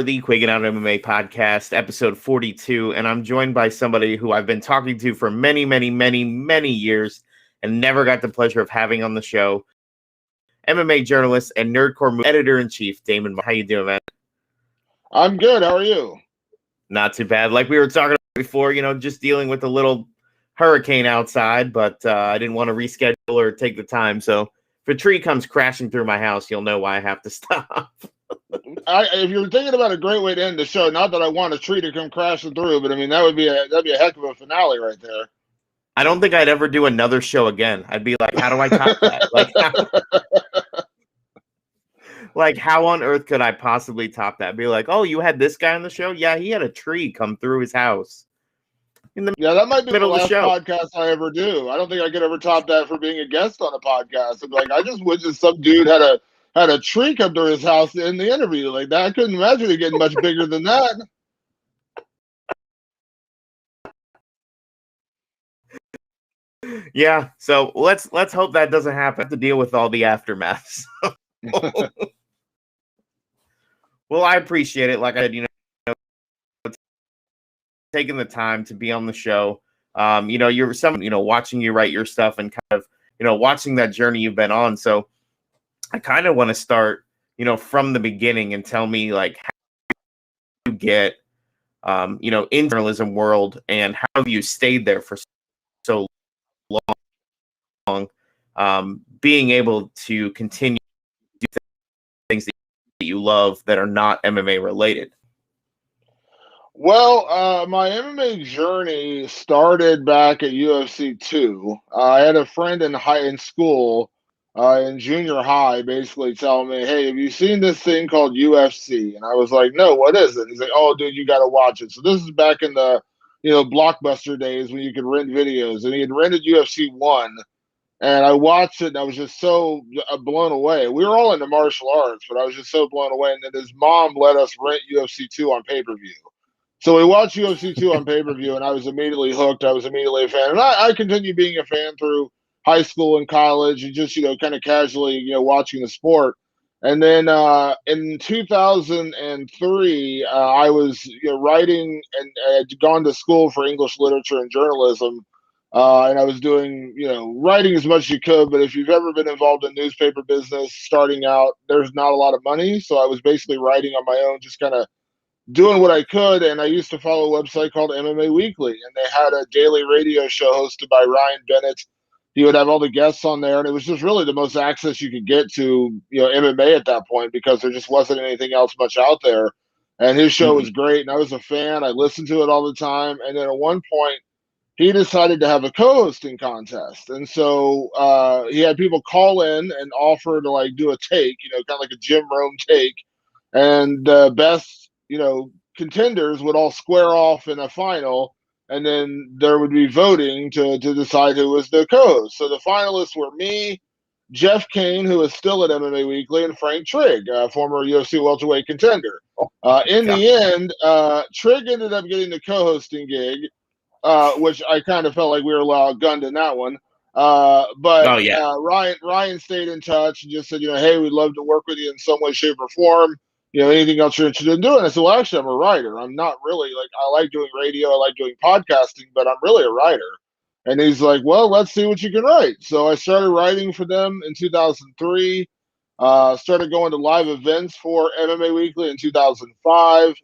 the Quiggin Out MMA Podcast, episode 42, and I'm joined by somebody who I've been talking to for many, many, many, many years and never got the pleasure of having on the show. MMA journalist and Nerdcore editor-in-chief, Damon Martin. How you doing, man? I'm good. How are you? Not too bad. Like we were talking about before, just dealing with a little hurricane outside, but I didn't want to reschedule or take the time. So if a tree comes crashing through my house, you'll know why I have to stop. If you're thinking about a great way to end the show, not that I want a tree to come crashing through, but I mean that'd be a heck of a finale right there. I don't think I'd ever do another show again. I'd be like, how do I top that? How on earth could I possibly top that? Be like, oh, you had this guy on the show? Yeah, he had a tree come through his house. That might be the last show. podcast I ever do. I don't think I could ever top that for being a guest on a podcast. I'm like, I just wish that some dude had a tree come to his house in the interview like that. I couldn't imagine it getting much bigger than that. Yeah, so let's hope that doesn't happen. I have to deal with all the aftermath. Well, I appreciate it. Like I said, taking the time to be on the show. You're someone, watching you write your stuff and kind of, watching that journey you've been on. So I kind of want to start, from the beginning and tell me like how you get, in journalism world and how have you stayed there for so long, being able to continue to do things that you love that are not MMA related. Well, my MMA journey started back at UFC 2. I had a friend in school, in junior high, basically telling me, "Hey, have you seen this thing called UFC?" And I was like, "No, what is it?" He's like, "Oh, dude, you got to watch it." So this is back in the, Blockbuster days when you could rent videos, and he had rented UFC 1, and I watched it, and I was just so blown away. We were all into martial arts, but I was just so blown away. And then his mom let us rent UFC 2 on pay-per-view. So we watched UFC 2 on pay-per-view, and I was immediately hooked. I was immediately a fan. And I continued being a fan through high school and college and just, kind of casually, watching the sport. And then in 2003, I was writing and I had gone to school for English literature and journalism. And I was doing, writing as much as you could. But if you've ever been involved in newspaper business starting out, there's not a lot of money. So I was basically writing on my own, just kind of doing what I could, and I used to follow a website called MMA Weekly, and they had a daily radio show hosted by Ryan Bennett. He would have all the guests on there, and it was just really the most access you could get to, MMA at that point because there just wasn't anything else much out there. And his show was great, and I was a fan. I listened to it all the time, and then at one point, he decided to have a co-hosting contest, and so he had people call in and offer to do a take, kind of like a Jim Rome take, and the best contenders would all square off in a final, and then there would be voting to decide who was the co-host. So the finalists were me, Jeff Kane, who is still at MMA Weekly, and Frank Trigg, former UFC welterweight contender. In the end, Trigg ended up getting the co-hosting gig, which I kind of felt like we were outgunned in that one. Ryan stayed in touch and just said, hey, we'd love to work with you in some way, shape, or form. Anything else you're interested in doing? I said, well, actually, I'm a writer. I'm not really I like doing radio. I like doing podcasting, but I'm really a writer. And he's like, well, let's see what you can write. So I started writing for them in 2003, started going to live events for MMA Weekly in 2005.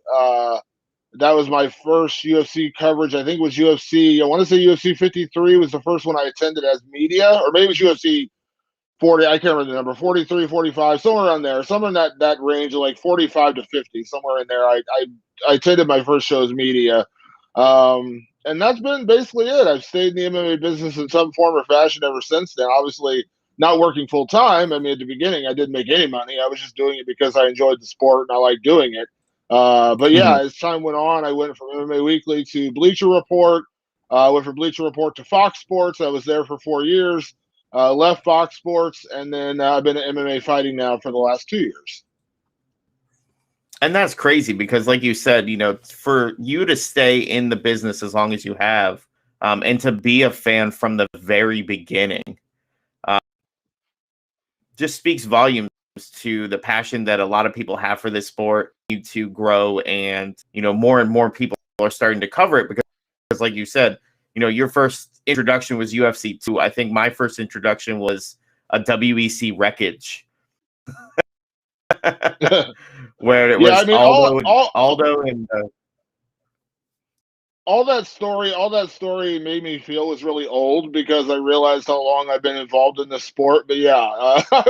That was my first UFC coverage. I think it was UFC. I want to say UFC 53 was the first one I attended as media, or maybe it was UFC 40, I can't remember the number, 43, 45, somewhere around there, somewhere in that range of 45 to 50, somewhere in there. I attended my first show as media. And that's been basically it. I've stayed in the MMA business in some form or fashion ever since then. Obviously, not working full time. I mean, at the beginning, I didn't make any money. I was just doing it because I enjoyed the sport and I liked doing it. But yeah, as time went on, I went from MMA Weekly to Bleacher Report. Went from Bleacher Report to Fox Sports. I was there for 4 years. Left Fox Sports, and then I've been at MMA fighting now for the last 2 years. And that's crazy because, like you said, for you to stay in the business as long as you have, and to be a fan from the very beginning, just speaks volumes to the passion that a lot of people have for this sport to grow, and more and more people are starting to cover it because like you said, your first introduction was UFC 2. I think my first introduction was a WEC wreckage where it Yeah, was I mean, Aldo and all that story made me feel was really old because I realized how long I've been involved in the sport. But yeah, I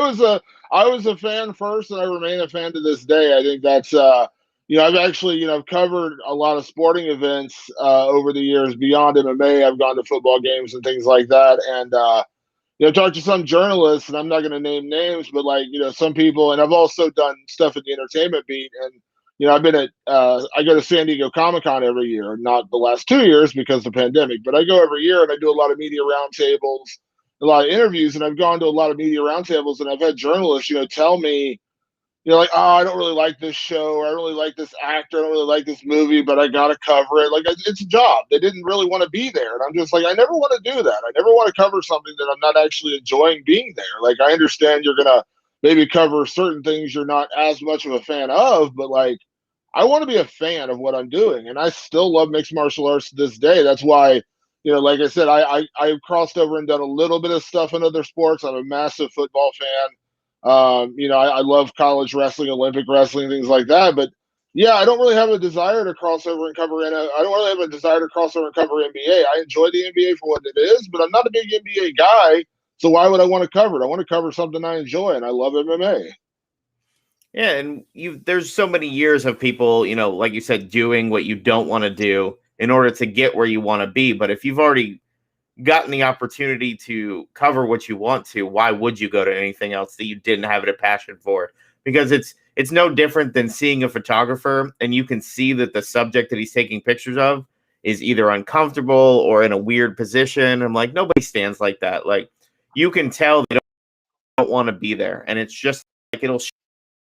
was a fan first, and I remain a fan to this day. I think that's I've actually I've covered a lot of sporting events over the years beyond MMA. I've gone to football games and things like that, and talked to some journalists, and I'm not going to name names, but some people, and I've also done stuff at the entertainment beat, and I've been at I go to San Diego Comic-Con every year, not the last 2 years because of the pandemic, but I go every year and I do a lot of media roundtables, a lot of interviews, and I've gone to a lot of media roundtables, and I've had journalists, tell me, like, oh, I don't really like this show, or I don't really like this actor, I don't really like this movie, but I got to cover it. Like, it's a job. They didn't really want to be there. And I'm just like, I never want to do that. I never want to cover something that I'm not actually enjoying being there. Like, I understand you're going to maybe cover certain things you're not as much of a fan of, but like, I want to be a fan of what I'm doing. And I still love mixed martial arts to this day. That's why, like I said, I've crossed over and done a little bit of stuff in other sports. I'm a massive football fan. I love college wrestling, Olympic wrestling, things like that. But yeah, I don't really have a desire to cross over and cover I don't really have a desire to cross over and cover NBA. I enjoy the NBA for what it is, but I'm not a big NBA guy. So why would I want to cover it? I want to cover something I enjoy, and I love MMA. Yeah, and there's so many years of people, like you said, doing what you don't want to do in order to get where you want to be. But if you've already gotten the opportunity to cover what you want to, why would you go to anything else that you didn't have a passion for? Because it's no different than seeing a photographer and you can see that the subject that he's taking pictures of is either uncomfortable or in a weird position. I'm like, nobody stands like that. Like, you can tell they don't want to be there, and it's just like it'll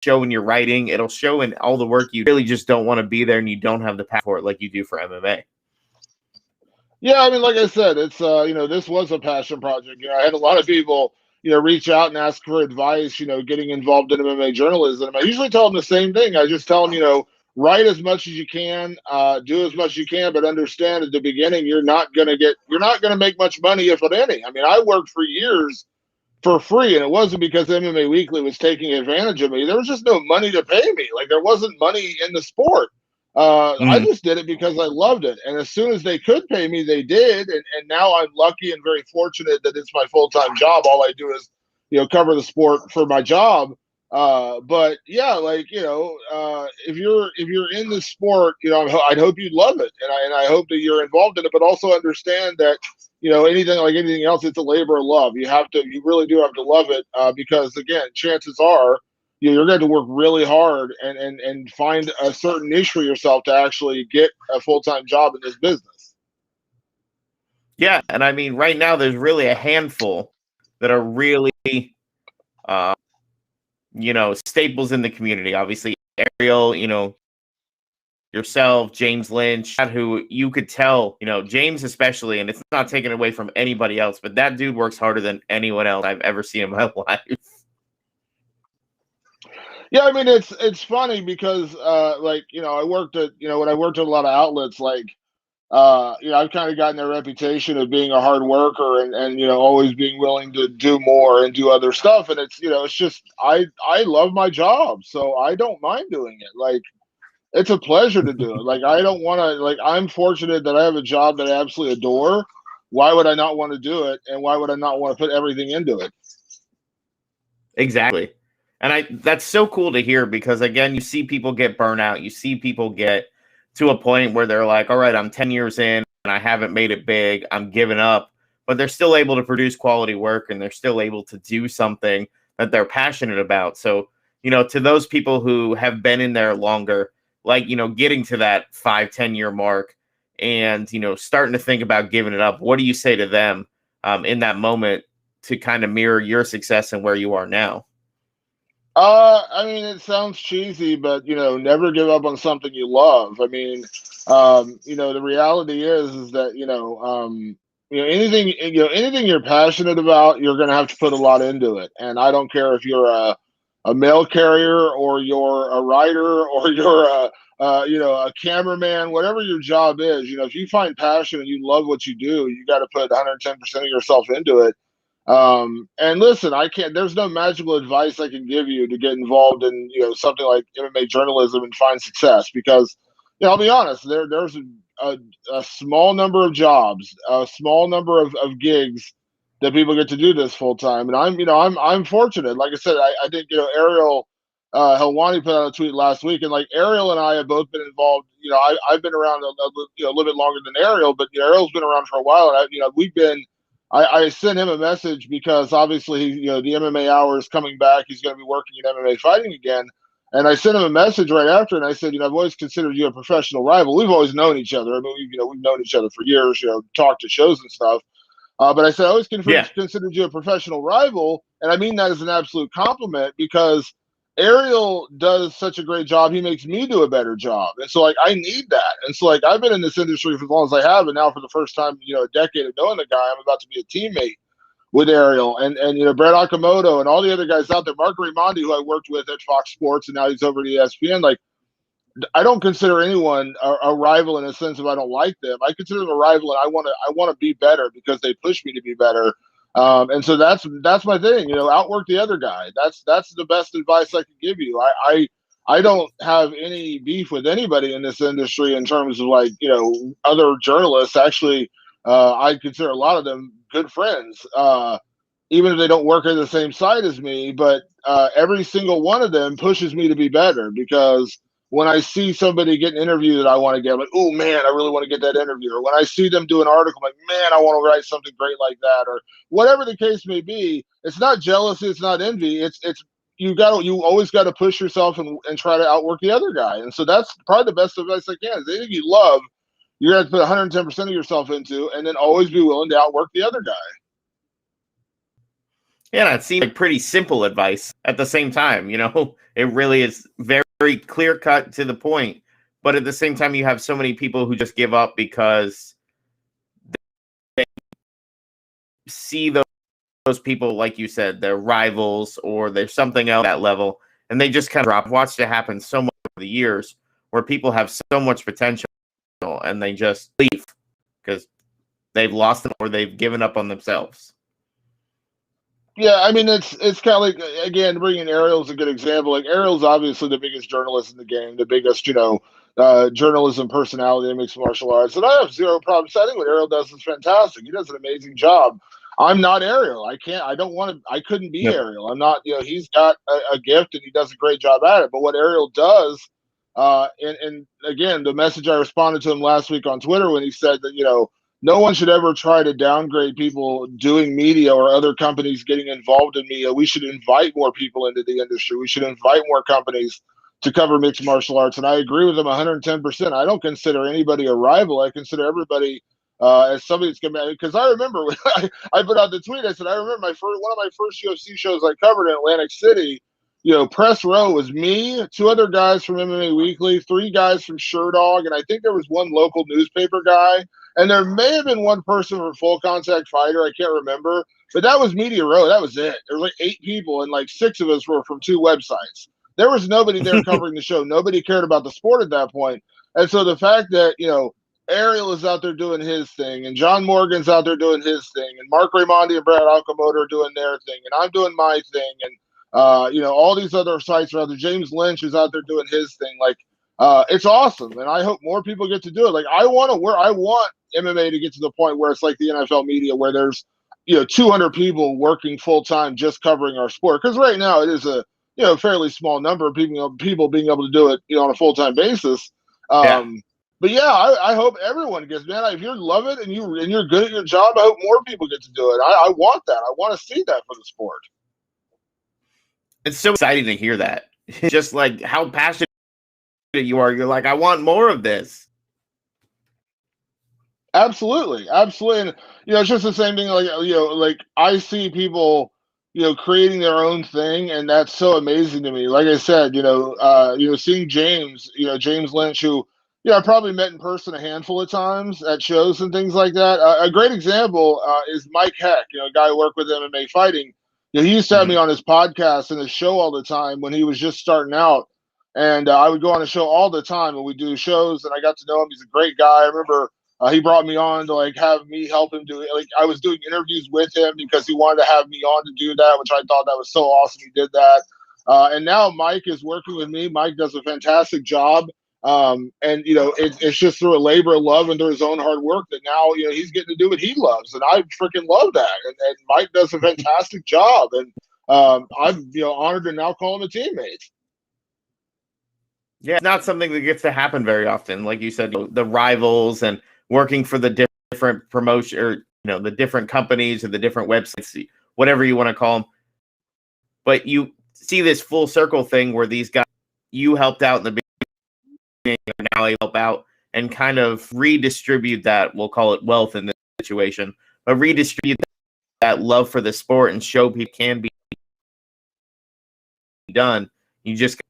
show in your writing, it'll show in all the work. You really just don't want to be there, and you don't have the passion for it like you do for MMA. Yeah, I mean, like I said, it's this was a passion project. I had a lot of people, reach out and ask for advice, getting involved in MMA journalism. I usually tell them the same thing. I just tell them, write as much as you can, do as much as you can, but understand at the beginning you're not gonna make much money, if at any. I mean, I worked for years for free, and it wasn't because MMA Weekly was taking advantage of me. There was just no money to pay me. Like, there wasn't money in the sport. I just did it because I loved it. And as soon as they could pay me, they did. And now I'm lucky and very fortunate that it's my full-time job. All I do is, cover the sport for my job. But yeah, if you're in the sport, I'd hope you love it. And I hope that you're involved in it, but also understand that, anything like anything else, it's a labor of love. You really do have to love it, because again, chances are, you're going to work really hard and find a certain niche for yourself to actually get a full-time job in this business. Yeah, and I mean, right now there's really a handful that are really, staples in the community. Obviously, Ariel, yourself, James Lynch, who you could tell, James especially, and it's not taken away from anybody else, but that dude works harder than anyone else I've ever seen in my life. Yeah, I mean, it's funny because I worked at when I worked at a lot of outlets, I've kind of gotten their reputation of being a hard worker and always being willing to do more and do other stuff, and it's just I love my job, so I don't mind doing it. Like, it's a pleasure to do it. Like, I don't want to, I'm fortunate that I have a job that I absolutely adore. Why would I not want to do it, and why would I not want to put everything into it? Exactly. And that's so cool to hear, because again, you see people get burnout. You see people get to a point where they're like, all right, I'm 10 years in and I haven't made it big. I'm giving up, but they're still able to produce quality work, and they're still able to do something that they're passionate about. So, to those people who have been in there longer, getting to that 5-10 year mark and, starting to think about giving it up, what do you say to them in that moment to kind of mirror your success and where you are now? I mean, it sounds cheesy, but never give up on something you love. I mean, the reality is that anything you're passionate about, you're going to have to put a lot into it. And I don't care if you're a a mail carrier, or you're a writer, or you're a cameraman, whatever your job is, if you find passion and you love what you do, you got to put 110% of yourself into it. And listen, there's no magical advice I can give you to get involved in, something like MMA journalism and find success, because, I'll be honest, there's a small number of jobs, a small number of gigs that people get to do this full time. And I'm fortunate. Like I said, I think, Ariel Helwani put out a tweet last week, and like Ariel and I have both been involved. I've been around a little bit longer than Ariel, but Ariel's been around for a while, and we've been. I sent him a message because obviously, the MMA Hour is coming back. He's going to be working in MMA fighting again. And I sent him a message right after, and I said, I've always considered you a professional rival. We've always known each other. I mean, we've known each other for years, talked to shows and stuff. But I said, I always considered you a professional rival. And I mean that as an absolute compliment, because Ariel does such a great job. He makes me do a better job. And so, I need that. And so, I've been in this industry for as long as I have. And now for the first time, a decade of knowing the guy, I'm about to be a teammate with Ariel and Brett Okamoto and all the other guys out there. Mark Raimondi, who I worked with at Fox Sports, and now he's over at ESPN. I don't consider anyone a rival in a sense of I don't like them. I consider them a rival, and I want to be better because they push me to be better. And so that's my thing. Outwork the other guy. That's the best advice I can give you. I don't have any beef with anybody in this industry in terms of other journalists. Actually, I consider a lot of them good friends, even if they don't work at the same site as me. But every single one of them pushes me to be better, because when I see somebody get an interview that I want to get, I'm like, oh man, I really want to get that interview. Or when I see them do an article, I'm like, man, I want to write something great like that. Or whatever the case may be. It's not jealousy, it's not envy. It's you always got to push yourself and try to outwork the other guy. And so that's probably the best advice I can. Is anything you love, you're going to put 110% of yourself into, and then always be willing to outwork the other guy. Yeah, that seems like pretty simple advice. At the same time, it really is very clear cut to the point. But at the same time, you have so many people who just give up because they see those people, like you said, they're rivals or there's something else at that level, and they just kind of drop. Watched it happen so much over the years where people have so much potential and they just leave because they've lost them or they've given up on themselves. Yeah, I mean, it's kind of like, again, bringing Ariel is a good example. Ariel's obviously the biggest journalist in the game, the biggest, journalism personality in mixed martial arts. And I have zero problem saying what Ariel does is fantastic. He does an amazing job. I'm not Ariel. I couldn't be Ariel. I'm not, he's got a gift and he does a great job at it. But what Ariel does, and again, the message I responded to him last week on Twitter when he said that, no one should ever try to downgrade people doing media or other companies getting involved in media. We should invite more people into the industry. We should invite more companies to cover mixed martial arts. And I agree with him 110%. I don't consider anybody a rival. I consider everybody as somebody that's going to, because I remember when I put out the tweet, I said, I remember one of my first UFC shows I covered in Atlantic City. Press row was me, two other guys from MMA Weekly, three guys from Sherdog, and I think there was one local newspaper guy. And there may have been one person from Full Contact Fighter. I can't remember. But that was Media Row. That was it. There were 8 people, and 6 of us were from 2 websites. There was nobody there covering the show. Nobody cared about the sport at that point. And so the fact that, Ariel is out there doing his thing, and John Morgan's out there doing his thing, and Mark Raimondi and Brad Okamoto are doing their thing, and I'm doing my thing, and all these other sites are out there. James Lynch is out there doing his thing. It's awesome, and I hope more people get to do it. I want MMA to get to the point where it's like the NFL media, where there's 200 people working full time just covering our sport. Because right now it is a fairly small number of people being able to do it on a full time basis. But yeah, I hope everyone gets, man. If you love it and you're good at your job, I hope more people get to do it. I want that. I want to see that for the sport. It's so exciting to hear that. Just like how passionate you are. You're like, I want more of this. Absolutely. And it's just the same thing. I see people, creating their own thing, and that's so amazing to me. Like I said, seeing James, James Lynch, who I probably met in person a handful of times at shows and things like that. A great example is Mike Heck, a guy who worked with MMA fighting. He used to have me on his podcast and his show all the time when he was just starting out. And I would go on a show all the time and we do shows, and I got to know him. He's a great guy. I remember he brought me on to like have me help him do it. Like I was doing interviews with him because he wanted to have me on to do that, which I thought that was so awesome. He did that. And now Mike is working with me. Mike does a fantastic job. And it's just through a labor of love and through his own hard work that now he's getting to do what he loves, and I freaking love that. And Mike does a fantastic job, and I'm honored to now call him a teammate. Yeah, it's not something that gets to happen very often. Like you said, the rivals and working for the different promotion, or the different companies or the different websites, whatever you want to call them. But you see this full circle thing where these guys you helped out in the beginning, now they help out and kind of redistribute that, we'll call it wealth in this situation, but redistribute that love for the sport and show people can be done. You just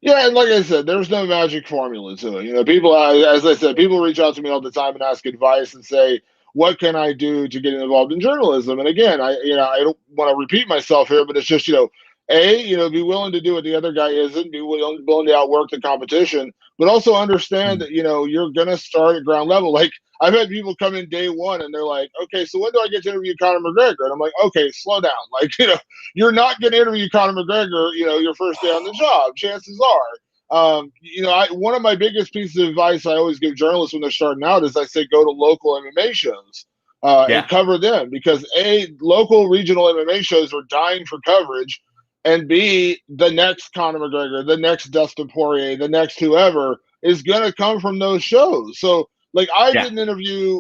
Yeah, and like I said, there's no magic formula to it. People, as I said, people reach out to me all the time and ask advice and say, "What can I do to get involved in journalism?" And again, I don't want to repeat myself here, but it's just be willing to do what the other guy isn't, be willing to outwork the competition, but also understand that you're gonna start at ground level. Like I've had people come in day one and they're like, "Okay, so when do I get to interview Conor McGregor?" And I'm like, "Okay, slow down. Like you're not gonna interview Conor McGregor, your first day on the job. Chances are." One of my biggest pieces of advice I always give journalists when they're starting out is I say go to local MMA shows and cover them, because local regional MMA shows are dying for coverage. And B, the next Conor McGregor, the next Dustin Poirier, the next whoever is going to come from those shows. So, like, I did an interview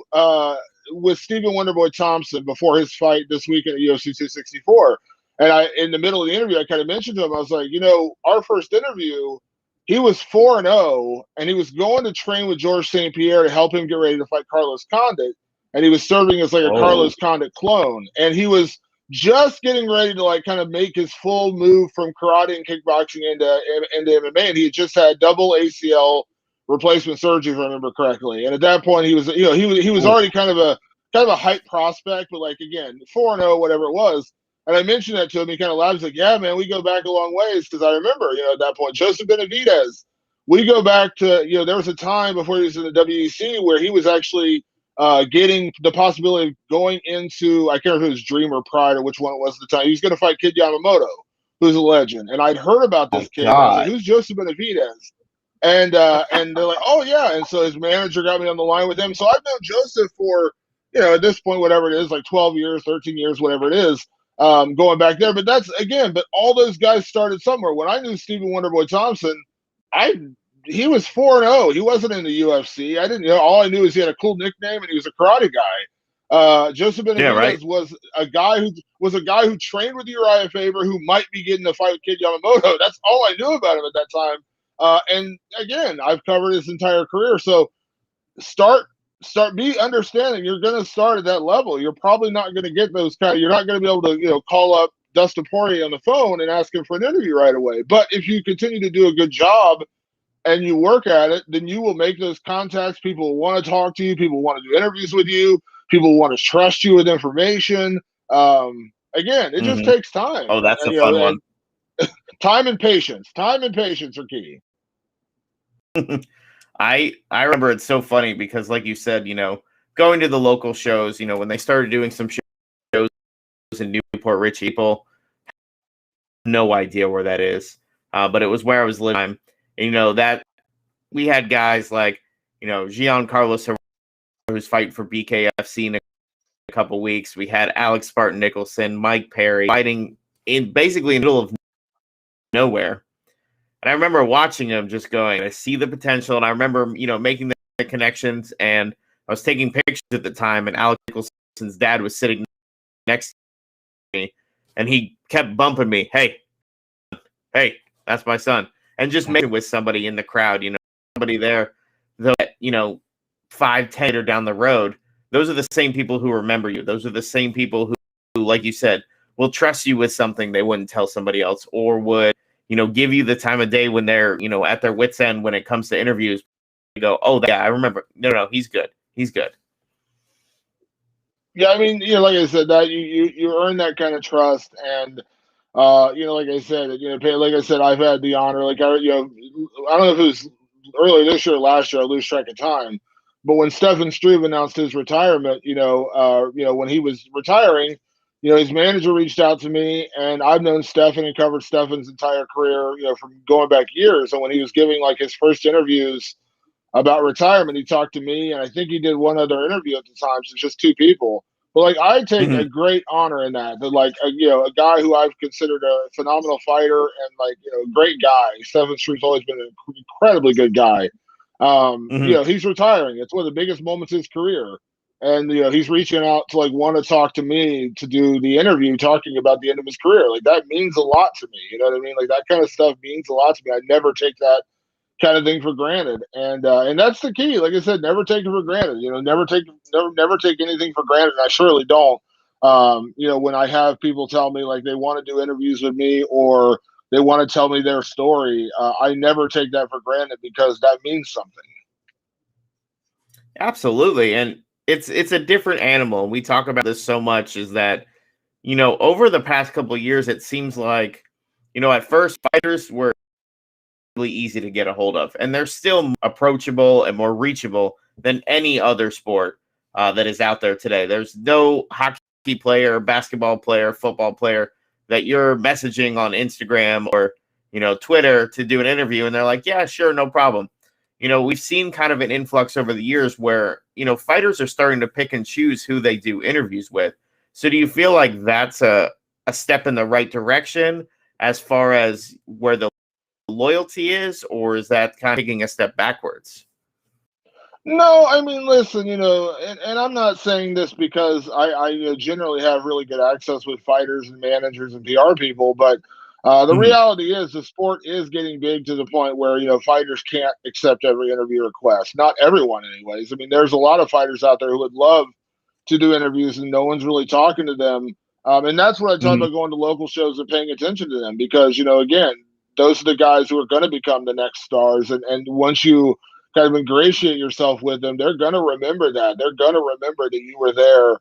with Stephen Wonderboy Thompson before his fight this weekend at UFC 264. And in the middle of the interview, I kind of mentioned to him, I was like, our first interview, he was 4-0, and he was going to train with George St. Pierre to help him get ready to fight Carlos Condit. And he was serving as like a Carlos Condit clone. And he was just getting ready to like kind of make his full move from karate and kickboxing into MMA, and he had just had double ACL replacement surgery, if I remember correctly. And at that point, he was he was already kind of a hype prospect, but like again 4-0, whatever it was. And I mentioned that to him. He kind of laughed. He's like, "Yeah, man, we go back a long ways." Because I remember, at that point, Joseph Benavidez. We go back to there was a time before he was in the WEC where he was actually getting the possibility of going into, I can't remember if it was Dream or Pride or which one it was at the time. He was going to fight Kid Yamamoto, who's a legend. And I'd heard about this kid. And I was like, "Who's Joseph Benavidez?" And they're like, "Oh, yeah." And so his manager got me on the line with him. So I've known Joseph for, at this point, whatever it is, like 12 years, 13 years, whatever it is, going back there. But but all those guys started somewhere. When I knew Stephen Wonderboy Thompson, he was 4-0. He wasn't in the UFC. I didn't all I knew is he had a cool nickname and he was a karate guy. Joseph Benavidez was a guy who trained with Uriah Faber, who might be getting a fight with Kid Yamamoto. That's all I knew about him at that time. And again, I've covered his entire career. So be understanding you're going to start at that level. You're probably not going to get you're not going to be able to, call up Dustin Poirier on the phone and ask him for an interview right away. But if you continue to do a good job and you work at it, then you will make those contacts. People will want to talk to you. People want to do interviews with you. People want to trust you with information. Again, it just takes time. Oh, that's a fun one. Time and patience. Time and patience are key. I remember it's so funny because, like you said, going to the local shows, when they started doing some shows in Newport Rich, people have no idea where that is. But it was where I was living. And, that we had guys like, Giancarlo, who's fighting for BKFC in a couple weeks. We had Alex Spartan Nicholson, Mike Perry fighting basically in the middle of nowhere. And I remember watching him just going, I see the potential. And I remember, making the connections, and I was taking pictures at the time, and Alex Nicholson's dad was sitting next to me, and he kept bumping me. Hey, that's my son. And just making with somebody in the crowd, somebody there that, 5-10 or down the road. Those are the same people who remember you. Those are the same people who, like you said, will trust you with something they wouldn't tell somebody else, or would, give you the time of day when they're, at their wits' end when it comes to interviews. You go, "Oh, yeah, I remember. No, he's good. He's good." Yeah, I mean, like I said, that you earn that kind of trust, and like I said, like I said, I've had the honor, like I don't know if it was earlier this year or last year, I lose track of time, but when Stefan Struve announced his retirement, when he was retiring, his manager reached out to me, and I've known Stefan and covered Stefan's entire career, from going back years, and when he was giving like his first interviews about retirement. He talked to me, and I think he did one other interview at the time. So it's just two people. But like, I take Mhm. a great honor in that. That like, a guy who I've considered a phenomenal fighter and like, a great guy. Stephen Street's always been an incredibly good guy. Mhm. He's retiring. It's one of the biggest moments of his career. And he's reaching out to like want to talk to me to do the interview, talking about the end of his career. Like that means a lot to me. You know what I mean? Like that kind of stuff means a lot to me. I never take that kind of thing for granted, and that's the key. Like I said, never take it for granted. Never take anything for granted. And I surely don't. When I have people tell me like they want to do interviews with me or they want to tell me their story, I never take that for granted because that means something. Absolutely. And it's a different animal. We talk about this so much is that, over the past couple of years, it seems like, at first fighters were really easy to get a hold of, and they're still approachable and more reachable than any other sport that is out there today. There's no hockey player, basketball player, football player that you're messaging on Instagram or Twitter to do an interview, and they're like, yeah, sure, no problem. We've seen kind of an influx over the years where fighters are starting to pick and choose who they do interviews with. So do you feel like that's a step in the right direction as far as where the loyalty is, or is that kind of taking a step backwards? No, I mean, listen, and I'm not saying this because I generally have really good access with fighters and managers and PR people, but the Mhm. reality is the sport is getting big to the point where, fighters can't accept every interview request. Not everyone, anyways. I mean, there's a lot of fighters out there who would love to do interviews and no one's really talking to them. And that's what I talk Mhm. about going to local shows and paying attention to them because, again, those are the guys who are going to become the next stars. And once you kind of ingratiate yourself with them, they're going to remember that. They're going to remember that you were there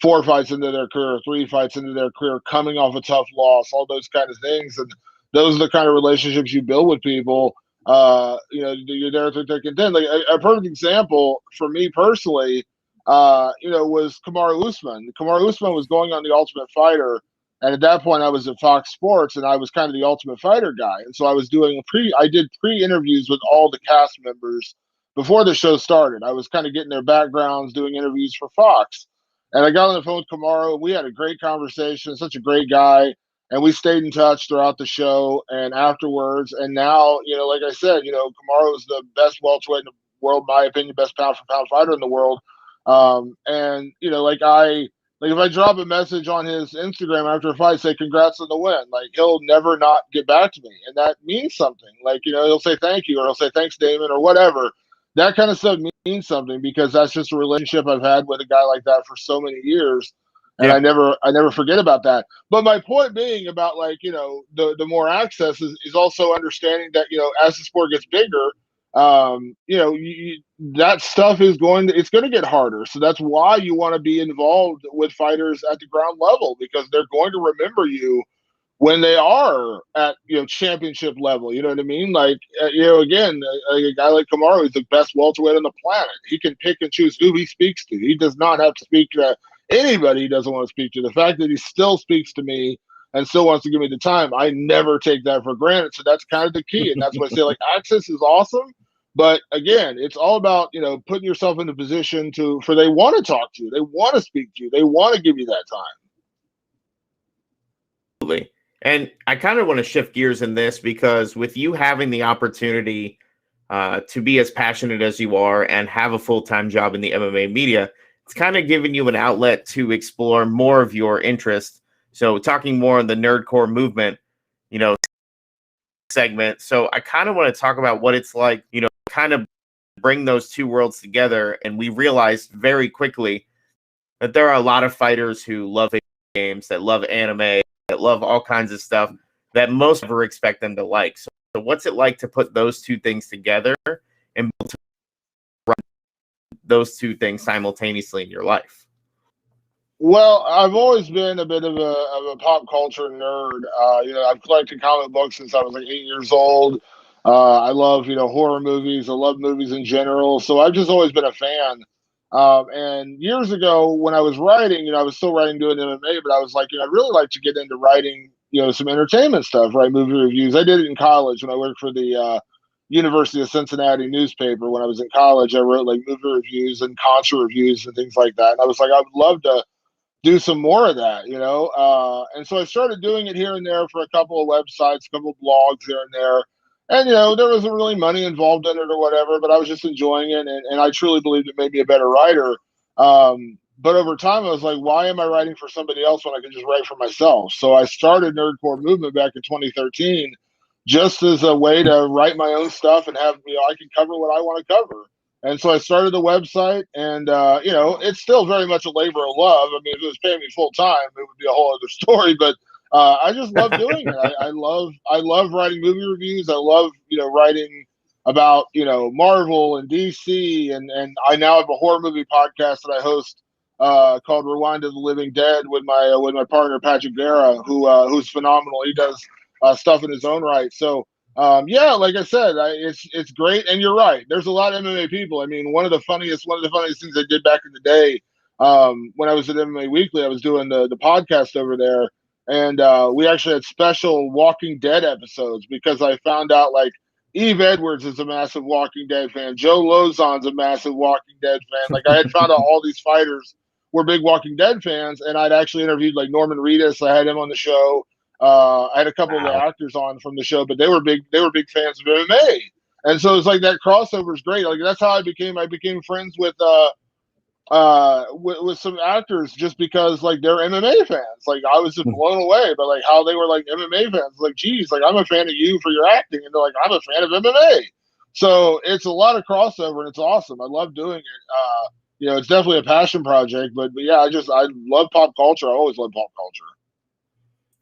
4 fights into their career, 3 fights into their career, coming off a tough loss, all those kind of things. And those are the kind of relationships you build with people. You're there through thick and thin. Like a perfect example for me personally, was Kamaru Usman. Kamaru Usman was going on the Ultimate Fighter, and at that point, I was at Fox Sports, and I was kind of the Ultimate Fighter guy. And so I was doing I did pre-interviews with all the cast members before the show started. I was kind of getting their backgrounds, doing interviews for Fox. And I got on the phone with Kamaru, and we had a great conversation. Such a great guy. And we stayed in touch throughout the show and afterwards. And now, like I said, Kamaru is the best welterweight in the world, in my opinion, best pound for pound fighter in the world. And like if I drop a message on his Instagram after a fight, say congrats on the win, like he'll never not get back to me, and that means something. Like he'll say thank you, or he'll say thanks, Damon, or whatever. That kind of stuff means something because that's just a relationship I've had with a guy like that for so many years, and Yeah. I never forget about that. But my point being about like the more access is also understanding that as the sport gets bigger, that stuff is it's going to get harder. So that's why you want to be involved with fighters at the ground level because they're going to remember you when they are at championship level. You know what I mean? Like again, a guy like Kamaru is the best welterweight on the planet. He can pick and choose who he speaks to. He does not have to speak to anybody he doesn't want to speak to. The fact that he still speaks to me and still wants to give me the time, I never take that for granted. So that's kind of the key, and that's why I say like access is awesome. But again, it's all about putting yourself in a position for they want to talk to you, they want to speak to you, they want to give you that time. Absolutely. And I kind of want to shift gears in this because with you having the opportunity to be as passionate as you are and have a full-time job in the MMA media, it's kind of giving you an outlet to explore more of your interest. So talking more on the nerdcore movement, you know, segment. So I kind of want to talk about what it's like, kind of bring those two worlds together. And we realized very quickly that there are a lot of fighters who love video games, that love anime, that love all kinds of stuff that most never expect them to like. So what's it like to put those two things together and run those two things simultaneously in your life? Well, I've always been a bit of a pop culture nerd. I've collected comic books since I was like 8 years old. I love horror movies. I love movies in general. So I've just always been a fan. And years ago, when I was writing, I was still writing doing MMA, but I was like, I'd really like to get into writing, some entertainment stuff, write movie reviews. I did it in college when I worked for the University of Cincinnati newspaper. When I was in college, I wrote like movie reviews and concert reviews and things like that. And I was like, I would love to do some more of that. And so I started doing it here and there for a couple of websites, a couple of blogs here and there. And, there wasn't really money involved in it or whatever, but I was just enjoying it. And I truly believed it made me a better writer. But over time, I was like, why am I writing for somebody else when I can just write for myself? So I started Nerdcore Movement back in 2013 just as a way to write my own stuff and have, I can cover what I want to cover. And so I started the website, and it's still very much a labor of love. I mean, if it was paying me full time, it would be a whole other story. But I just love doing it. I love writing movie reviews. I love writing about Marvel and DC, and I now have a horror movie podcast that I host called Rewind of the Living Dead with my partner Patrick Guerra, who's phenomenal. He does stuff in his own right. So yeah, like I said, it's great, and you're right. There's a lot of MMA people. I mean, one of the funniest things I did back in the day, when I was at MMA Weekly, I was doing the podcast over there, and we actually had special Walking Dead episodes because I found out like Eve Edwards is a massive Walking Dead fan, Joe Lozon's a massive Walking Dead fan. Like I had found out all these fighters were big Walking Dead fans, and I'd actually interviewed like Norman Reedus. I had him on the show. I had a couple of the actors on from the show, but they were big fans of MMA, and so it's like that crossover is great. Like that's how I became friends with some actors just because like they're MMA fans. Like I was just blown away by like how they were like MMA fans. Like, geez, like I'm a fan of you for your acting, and they're like, I'm a fan of MMA. So it's a lot of crossover, and it's awesome. I love doing it. It's definitely a passion project, but yeah, I love pop culture. I always love pop culture.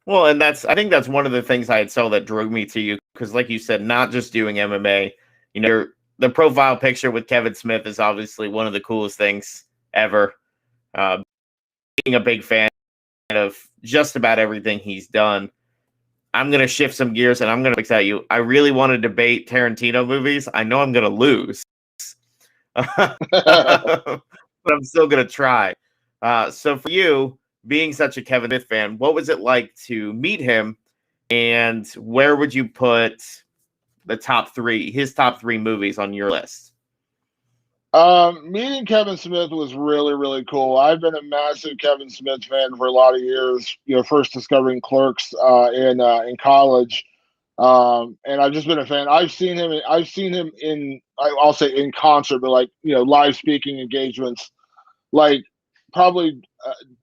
Well, and I think that's one of the things I had saw that drove me to you, because like you said, not just doing MMA, the profile picture with Kevin Smith is obviously one of the coolest things ever. Being a big fan of just about everything he's done. I'm going to shift some gears, and I'm going to tell you, I really want to debate Tarantino movies. I know I'm going to lose, but I'm still going to try. So for you, being such a Kevin Smith fan, what was it like to meet him, and where would you put his top three movies on your list? Meeting Kevin Smith was really, really cool. I've been a massive Kevin Smith fan for a lot of years. First discovering Clerks in college, and I've just been a fan. I've seen him I'll say in concert, but like live speaking engagements, like probably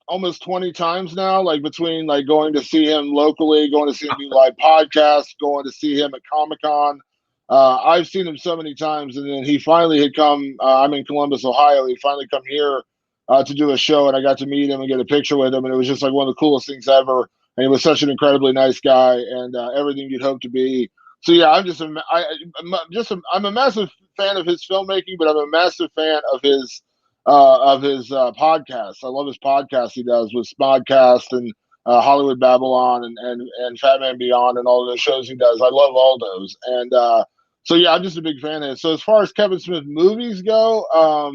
almost 20 times now. Like between like going to see him locally, going to see him do live podcasts, going to see him at Comic-Con. I've seen him so many times, and then he finally had come. I'm in Columbus, Ohio. He finally come here to do a show, and I got to meet him and get a picture with him, and it was just like one of the coolest things ever. And he was such an incredibly nice guy, and everything you'd hope to be. So yeah, I'm a massive fan of his filmmaking, but I'm a massive fan of his podcasts. I love his podcast he does with Smodcast and Hollywood Babylon and Fat Man Beyond and all of those shows he does. I love all those, and so yeah, I'm just a big fan of it. So as far as Kevin Smith movies go,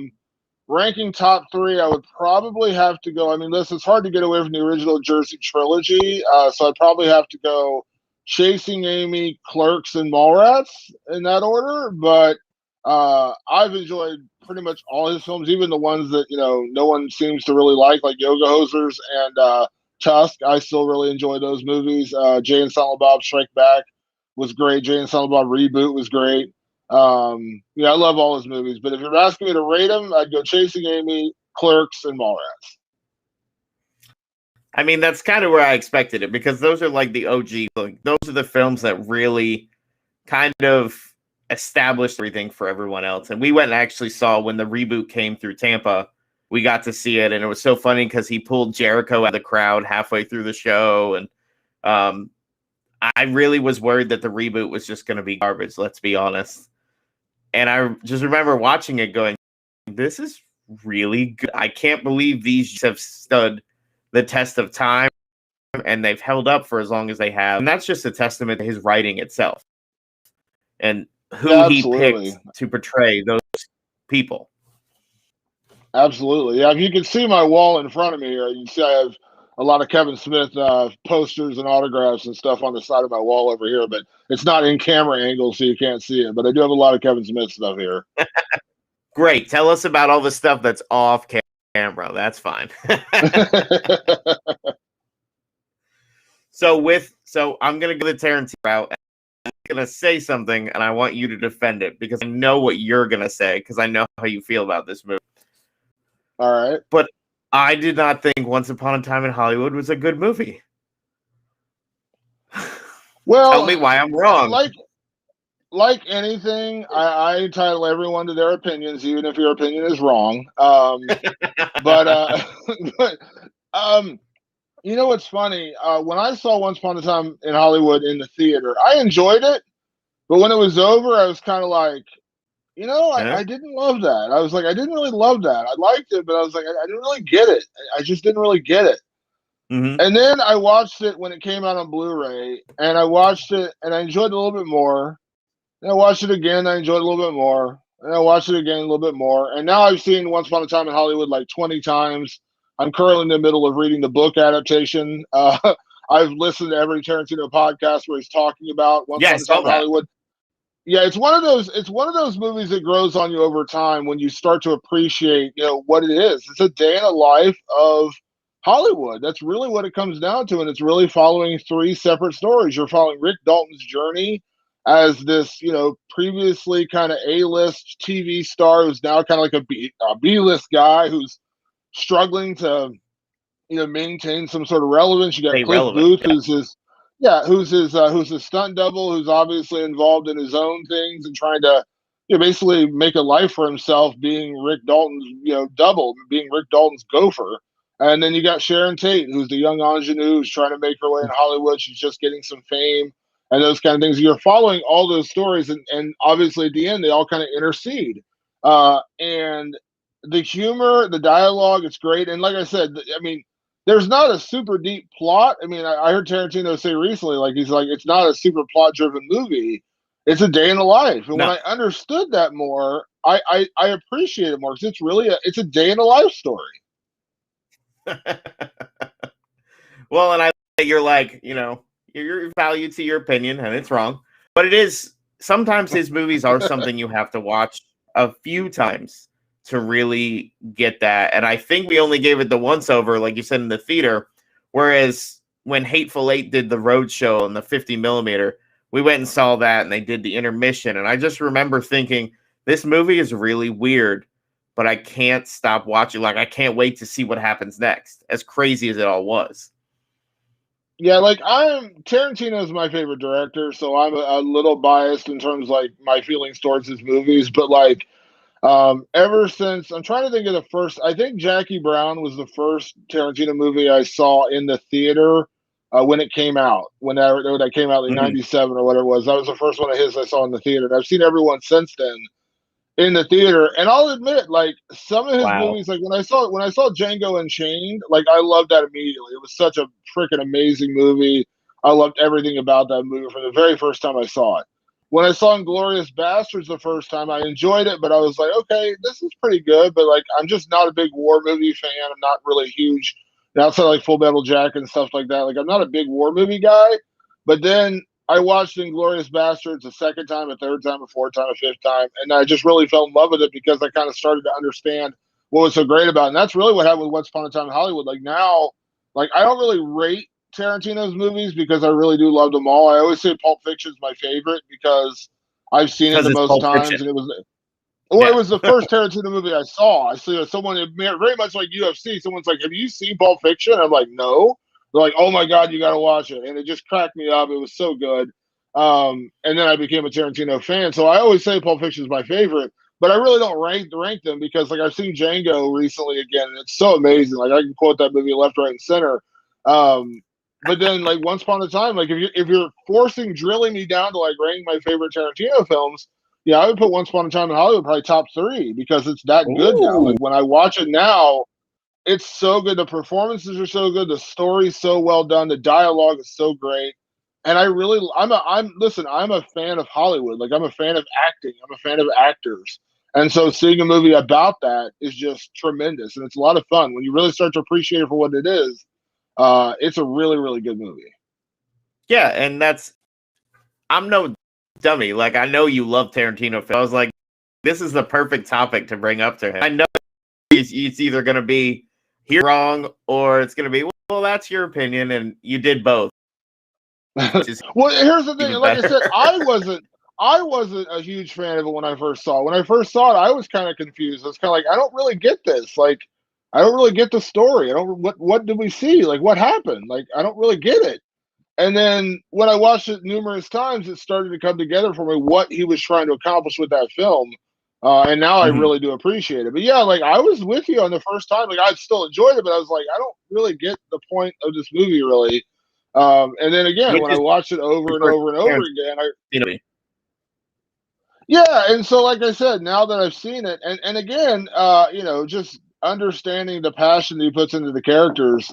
ranking top three, I would probably have to go. I mean, listen, it's hard to get away from the original Jersey trilogy, so I'd probably have to go Chasing Amy, Clerks, and Mallrats in that order. But I've enjoyed pretty much all his films, even the ones that no one seems to really like Yoga Hosers and Tusk. I still really enjoy those movies. Jay and Silent Bob Strike Back was great. Jay and Silent Bob Reboot was great. I love all his movies, but if you're asking me to rate them, I'd go Chasing Amy, Clerks, and Mallrats. I mean, that's kind of where I expected it, because those are like the OG. Like, those are the films that really kind of established everything for everyone else. And we went and actually saw when the reboot came through Tampa. We got to see it, and it was so funny because he pulled Jericho out of the crowd halfway through the show, and I really was worried that the reboot was just going to be garbage, let's be honest. And I just remember watching it going, this is really good. I can't believe these have stood the test of time and they've held up for as long as they have. And that's just a testament to his writing itself and who he picked to portray those people. Absolutely. Yeah, if you can see my wall in front of me here, you can see I have a lot of Kevin Smith posters and autographs and stuff on the side of my wall over here, but it's not in camera angle, so you can't see it. But I do have a lot of Kevin Smith stuff here. Great. Tell us about all the stuff that's off camera. That's fine. So I'm going to go the Tarantino route. I'm going to say something, and I want you to defend it because I know what you're going to say because I know how you feel about this movie. All right. But I did not think Once Upon a Time in Hollywood was a good movie. Well, tell me why I'm wrong. Like anything, I entitle everyone to their opinions, even if your opinion is wrong. But you know what's funny? When I saw Once Upon a Time in Hollywood in the theater, I enjoyed it. But when it was over, I was kind of like, I didn't love that. I was like, I didn't really love that. I liked it, but I was like, I didn't really get it. I just didn't really get it. Mm-hmm. And then I watched it when it came out on Blu-ray, and I watched it, and I enjoyed it a little bit more. And I watched it again, I enjoyed it a little bit more. And I watched it again a little bit more. And now I've seen Once Upon a Time in Hollywood like 20 times. I'm currently in the middle of reading the book adaptation. I've listened to every Tarantino podcast where he's talking about Once Upon a Time in Hollywood. Yeah, it's one of those movies that grows on you over time when you start to appreciate, what it is. It's a day in the life of Hollywood. That's really what it comes down to, and it's really following three separate stories. You're following Rick Dalton's journey as this, previously kind of A-list TV star who's now kind of like a B-list guy who's struggling to, maintain some sort of relevance. You got Cliff Booth, who's his stunt double, who's obviously involved in his own things and trying to, basically make a life for himself, being Rick Dalton's, double, being Rick Dalton's gopher. And then you got Sharon Tate, who's the young ingenue who's trying to make her way in Hollywood. She's just getting some fame and those kind of things. You're following all those stories, and obviously at the end they all kind of intercede. And the humor, the dialogue, it's great. And like I said, I mean, there's not a super deep plot. I mean, I heard Tarantino say recently, he's like, it's not a super plot-driven movie. It's a day in the life. And when I understood that more, I appreciate it more because it's a day in the life story. Well, and you're like, your value to your opinion, and it's wrong. But it is, sometimes his movies are something you have to watch a few times to really get that. And I think we only gave it the once over, like you said, in the theater. Whereas when Hateful Eight did the road show on the 50 millimeter, we went and saw that and they did the intermission. And I just remember thinking, this movie is really weird, but I can't stop watching. I can't wait to see what happens next, as crazy as it all was. Yeah, Tarantino is my favorite director, so I'm a little biased in terms of my feelings towards his movies. But ever since, I'm trying to think of the first, I think Jackie Brown was the first Tarantino movie I saw in the theater when it came out, when that came out in 97 or whatever it was. That was the first one of his I saw in the theater. And I've seen everyone since then in the theater. And I'll admit, some of his movies, when I saw Django Unchained, I loved that immediately. It was such a freaking amazing movie. I loved everything about that movie from the very first time I saw it. When I saw Inglourious Basterds the first time, I enjoyed it, but I was like, okay, this is pretty good. But I'm just not a big war movie fan. I'm not really huge outside Full Metal Jacket and stuff like that. I'm not a big war movie guy. But then I watched Inglourious Basterds a second time, a third time, a fourth time, a fifth time, and I just really fell in love with it because I kind of started to understand what was so great about it. And that's really what happened with Once Upon a Time in Hollywood. Now, I don't really rate Tarantino's movies because I really do love them all. I always say Pulp Fiction is my favorite because I've seen it the most times, and it was it was the first Tarantino movie I saw. I see someone very much like UFC. Someone's like, "Have you seen Pulp Fiction?" I'm like, "No." They're like, "Oh my God, you got to watch it," and it just cracked me up. It was so good. And then I became a Tarantino fan, so I always say Pulp Fiction is my favorite. But I really don't rank them because I've seen Django recently again, and it's so amazing. I can quote that movie left, right, and center. But then Once Upon a Time, if you're drilling me down to ranking my favorite Tarantino films, Yeah, I would put Once Upon a Time in Hollywood probably top 3 because it's that good now. Ooh. Like when I watch it now, it's so good. The performances are so good. The story's so well done. The dialogue is so great. And I'm a fan of Hollywood. Like I'm a fan of acting. I'm a fan of actors. And so seeing a movie about that is just tremendous. And it's a lot of fun. When you really start to appreciate it for what it is, it's a really, really good movie. Yeah, and I'm no dummy. Like I know you love Tarantino films. I was like, this is the perfect topic to bring up to him. I know it's either going to be here wrong or it's going to be, well, that's your opinion, and you did both. Well, here's the thing. Even Like I better. said, I wasn't a huge fan of it when I first saw it. When I first saw it, I was kind of confused. I was kind of like, I don't really get this. Like, I don't really get the story. I don't. What did we see? Like, what happened? Like, I don't really get it. And then when I watched it numerous times, it started to come together for me what he was trying to accomplish with that film. And now I really do appreciate it. But yeah, like I was with you on the first time. Like I still enjoyed it, but I was like, I don't really get the point of this movie really. And then again, Which when I is watched it over and over and over again, and so like I said, now that I've seen it, and again, just understanding the passion that he puts into the characters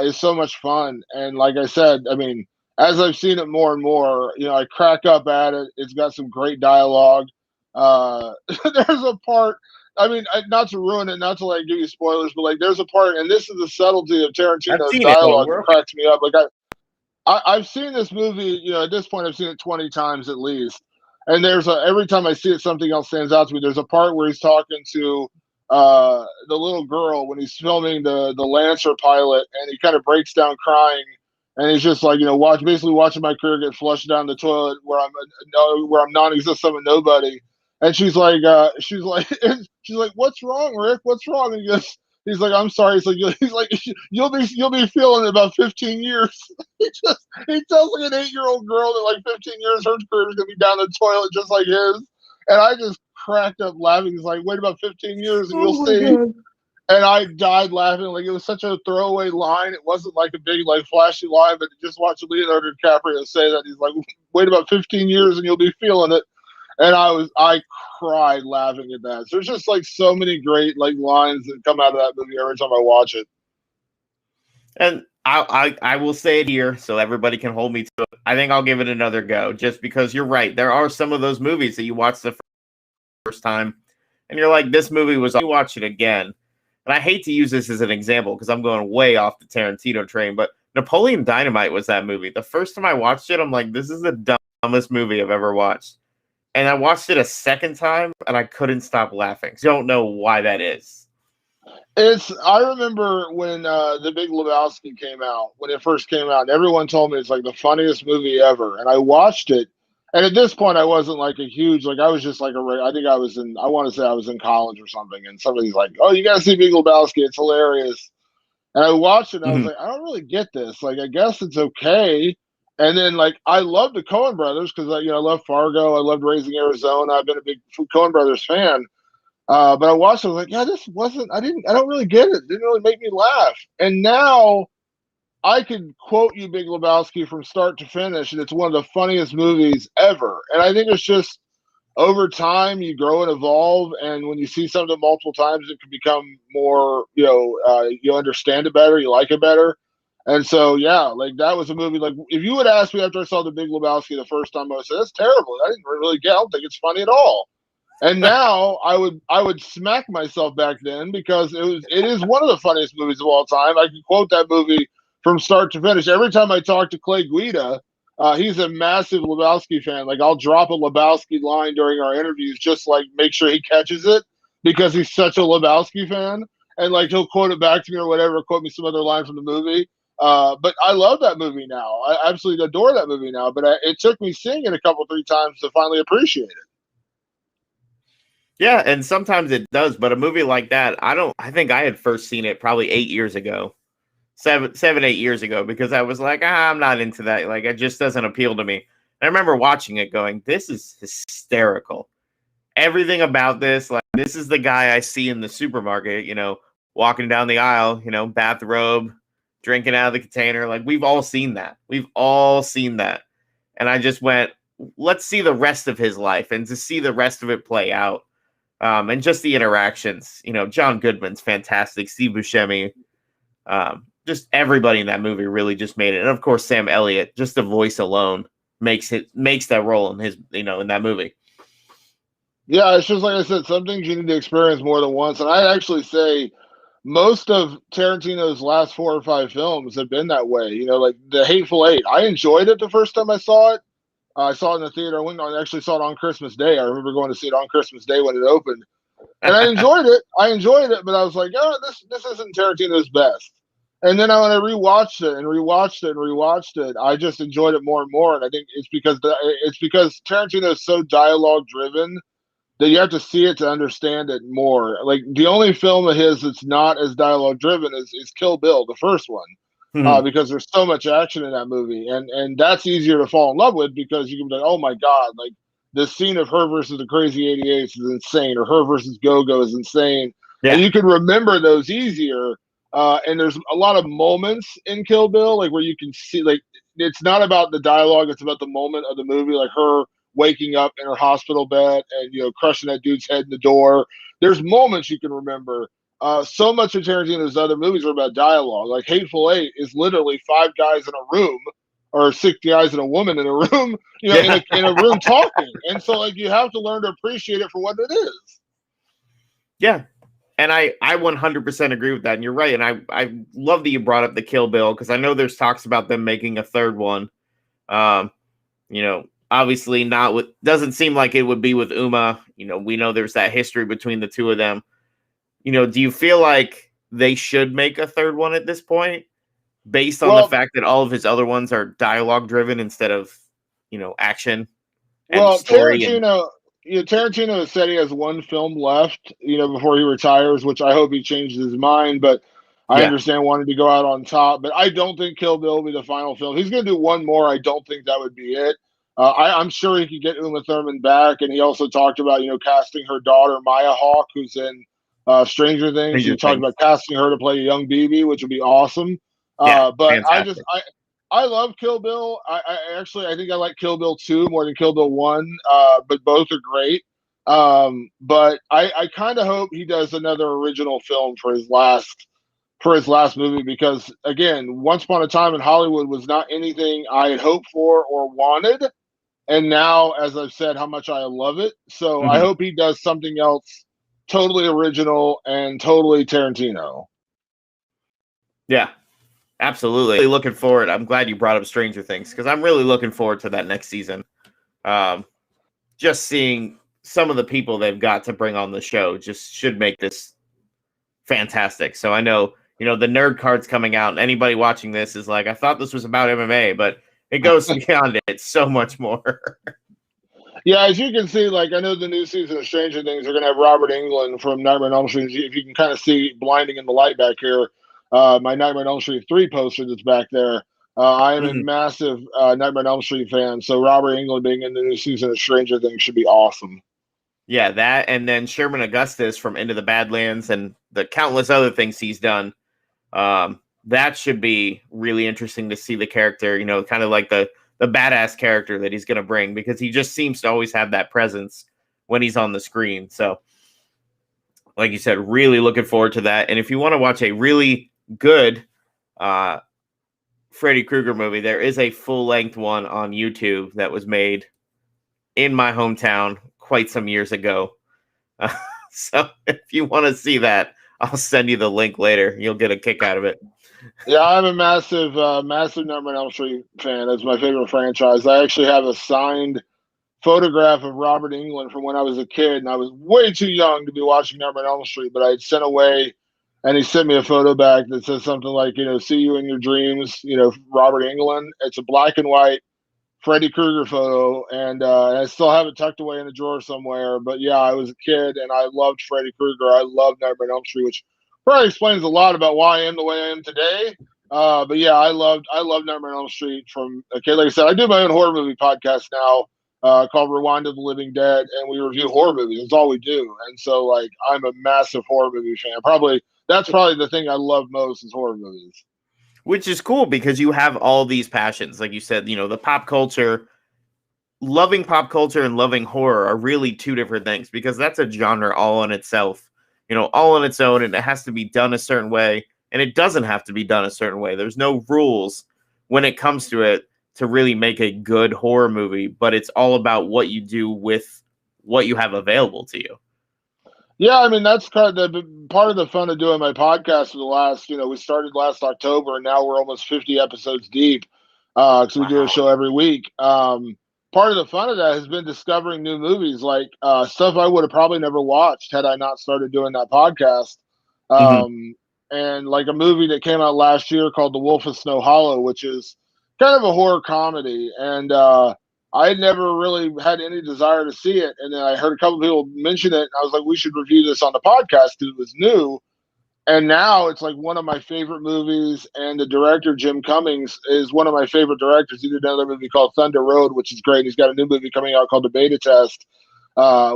is so much fun. And like I said, I mean, as I've seen it more and more, I crack up at it. It's got some great dialogue. There's a part. I mean, not to ruin it, not to like give you spoilers, but like there's a part, and this is the subtlety of I've Tarantino's seen it. dialogue that cracks me up. Like I've seen this movie, at this point, I've seen it 20 times at least. And every time I see it, something else stands out to me. There's a part where he's talking to the little girl when he's filming the Lancer pilot, and he kind of breaks down crying, and he's just like, basically watching my career get flushed down the toilet where I'm non-existent with nobody. And she's like, she's like, what's wrong, Rick? What's wrong? And he's like, I'm sorry. He's like, you'll be feeling it about 15 years. He tells like an 8-year-old girl that like 15 years her career is gonna be down the toilet just like his. And I just cracked up laughing. He's like, wait about 15 years and you'll see. God. And I died laughing. Like it was such a throwaway line. It wasn't like a big like flashy line, but just watching Leonardo DiCaprio say that, he's like, wait about 15 years and you'll be feeling it. And I cried laughing at that. So there's just like so many great like lines that come out of that movie every time I watch it. And I will say it here so everybody can hold me to it. I think I'll give it another go just because you're right. There are some of those movies that you watch the first time and you're like, this movie was, you watch it again. And I hate to use this as an example because I'm going way off the Tarantino train, but Napoleon Dynamite was that movie. The first time I watched it, I'm like, this is the dumbest movie I've ever watched. And I watched it a second time and I couldn't stop laughing. Don't know why that is. I remember when The Big Lebowski came out, when it first came out, and everyone told me it's like the funniest movie ever. And I watched it, and at this point I wasn't like a huge, like I was just like I think I want to say I was in college or something, and somebody's like, oh, you gotta see Big Lebowski, it's hilarious. And I watched it and I was like, I don't really get this. Like I guess it's okay. And then like I love the Coen brothers because I love Fargo, I loved Raising Arizona, I've been a big Coen brothers fan. But I watched it, I was like, yeah, this wasn't, I don't really get it. It didn't really make me laugh. And now I could quote you Big Lebowski from start to finish, and it's one of the funniest movies ever. And I think it's just over time you grow and evolve, and when you see something multiple times, it can become more, you understand it better, you like it better. And so, yeah, like that was a movie. Like if you would ask me after I saw The Big Lebowski the first time, I would say, that's terrible. I didn't really get, I don't think it's funny at all. And now I would smack myself back then because it is one of the funniest movies of all time. I can quote that movie from start to finish. Every time I talk to Clay Guida, he's a massive Lebowski fan. Like I'll drop a Lebowski line during our interviews, just like make sure he catches it because he's such a Lebowski fan. And like he'll quote it back to me or whatever, quote me some other line from the movie. But I love that movie now. I absolutely adore that movie now. But it took me seeing it a couple, 3 times to finally appreciate it. Yeah, and sometimes it does, but a movie like that, I think I had first seen it probably 8 years ago. 7, 8 years ago, because I was like, I'm not into that. Like, it just doesn't appeal to me. And I remember watching it going, this is hysterical. Everything about this, like, this is the guy I see in the supermarket, walking down the aisle, bathrobe, drinking out of the container. Like, we've all seen that. And I just went, let's see the rest of his life and to see the rest of it play out. And just the interactions, John Goodman's fantastic. Steve Buscemi, just everybody in that movie really just made it. And of course, Sam Elliott, just the voice alone makes that role in his, in that movie. Yeah, it's just like I said, some things you need to experience more than once. And I actually say most of Tarantino's last 4 or 5 films have been that way. Like The Hateful Eight. I enjoyed it the first time I saw it. I saw it in the theater. I actually saw it on Christmas Day. I remember going to see it on Christmas Day when it opened. And I enjoyed it. But I was like, oh, this isn't Tarantino's best. And then when I rewatched it, I just enjoyed it more and more. And I think it's because Tarantino is so dialogue driven that you have to see it to understand it more. Like the only film of his that's not as dialogue driven is Kill Bill, the first one, because there's so much action in that movie, and that's easier to fall in love with because you can be like, oh my god, like the scene of her versus the Crazy 88 is insane, or her versus Go-Go is insane, and you can remember those easier. And there's a lot of moments in Kill Bill, like where you can see, like it's not about the dialogue, it's about the moment of the movie, like her waking up in her hospital bed and crushing that dude's head in the door. There's moments you can remember. So much of Tarantino's other movies are about dialogue. Like Hateful Eight is literally 5 guys in a room, or 6 guys and a woman in a room, in a room talking. And so like you have to learn to appreciate it for what it is. Yeah. And I 100% agree with that. And you're right. And I love that you brought up the Kill Bill, because I know there's talks about them making a third one. Obviously doesn't seem like it would be with Uma. We know there's that history between the two of them. Do you feel like they should make a third one at this point based on the fact that all of his other ones are dialogue driven instead of, action and story? Tarantino has said he has 1 film left, before he retires, which I hope he changes his mind, but I understand wanting to go out on top, but I don't think Kill Bill will be the final film. He's going to do 1 more. I don't think that would be it. I'm sure he could get Uma Thurman back, and he also talked about, casting her daughter, Maya Hawke, who's in Stranger Things. He talked about casting her to play a young BB, which would be awesome. But fantastic. I love Kill Bill. I think I like Kill Bill 2 more than Kill Bill 1, but both are great. But I kind of hope he does another original film for his last movie, because, again, Once Upon a Time in Hollywood was not anything I had hoped for or wanted. And now, as I've said, how much I love it. So I hope he does something else totally original and totally Tarantino. Yeah, absolutely. Really looking forward. I'm glad you brought up Stranger Things, because I'm really looking forward to that next season. Just seeing some of the people they've got to bring on the show just should make this fantastic. So I know, the nerd card's coming out, and anybody watching this is like, I thought this was about MMA, but it goes beyond it. It's so much more. Yeah, as you can see, like I know the new season of Stranger Things are going to have Robert Englund from Nightmare on Elm Street. If you can kind of see blinding in the light back here, my Nightmare on Elm Street 3 poster that's back there. I am a massive Nightmare on Elm Street fan, so Robert Englund being in the new season of Stranger Things should be awesome. Yeah, that, and then Sherman Augustus from Into the Badlands and the countless other things he's done. That should be really interesting to see the character, kind of like the badass character that he's going to bring, because he just seems to always have that presence when he's on the screen. So, like you said, really looking forward to that. And if you want to watch a really good Freddy Krueger movie, there is a full-length one on YouTube that was made in my hometown quite some years ago. So if you want to see that, I'll send you the link later. You'll get a kick out of it. Yeah, I'm a massive Nightmare on Elm Street fan. It's my favorite franchise. I actually have a signed photograph of Robert Englund from when I was a kid, and I was way too young to be watching Nightmare on Elm Street, but I had sent away, and he sent me a photo back that says something like, see you in your dreams, Robert Englund. It's a black and white Freddy Krueger photo, and I still have it tucked away in a drawer somewhere. But yeah, I was a kid, and I loved Freddy Krueger. I loved Nightmare on Elm Street, which probably explains a lot about why I am the way I am today. But yeah, I loved Nightmare on Elm Street from a kid. Like I said, I do my own horror movie podcast now called Rewind of the Living Dead, and we review horror movies. That's all we do. And so, like, I'm a massive horror movie fan. That's probably the thing I love most is horror movies. Which is cool because you have all these passions. Like you said, the pop culture loving pop culture and loving horror are really two different things, because that's a genre all on itself, all on its own, and it has to be done a certain way, and it doesn't have to be done a certain way. There's no rules when it comes to it to really make a good horror movie, but it's all about what you do with what you have available to you. Yeah, I mean, that's kind of part of the fun of doing my podcast for the last, we started last October, and now we're almost 50 episodes deep, because we do a show every week. Part of the fun of that has been discovering new movies, like stuff I would have probably never watched had I not started doing that podcast. And like a movie that came out last year called The Wolf of Snow Hollow, which is kind of a horror comedy. And I had never really had any desire to see it. And then I heard a couple of people mention it, and I was like, we should review this on the podcast because it was new. And now it's like one of my favorite movies. And the director, Jim Cummings, is one of my favorite directors. He did another movie called Thunder Road, which is great. He's got a new movie coming out called The Beta Test,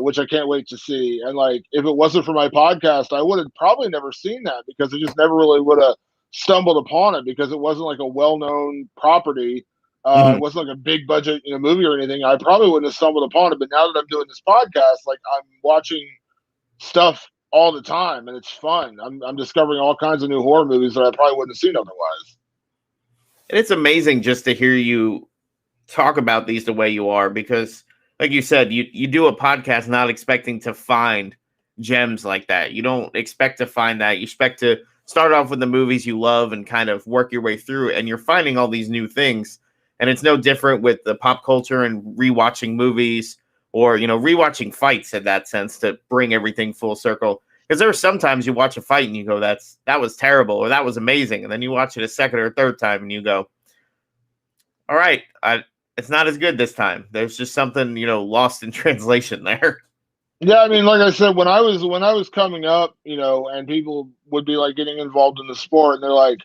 which I can't wait to see. And like, if it wasn't for my podcast, I would have probably never seen that, because I just never really would have stumbled upon it, because it wasn't like a well-known property. It wasn't like a big budget, movie or anything. I probably wouldn't have stumbled upon it. But now that I'm doing this podcast, like, I'm watching stuff all the time, and it's fun. I'm discovering all kinds of new horror movies that I probably wouldn't have seen otherwise. And it's amazing just to hear you talk about these the way you are, because like you said, you do a podcast not expecting to find gems like that. You don't expect to find that. You expect to start off with the movies you love and kind of work your way through, and you're finding all these new things. And it's no different with the pop culture and rewatching movies, or, rewatching fights in that sense, to bring everything full circle. Because there are sometimes you watch a fight and you go, that was terrible, or that was amazing. And then you watch it a second or third time and you go, all right, it's not as good this time. There's just something, lost in translation there. Yeah, I mean, like I said, when I was coming up, and people would be like getting involved in the sport, and they're like,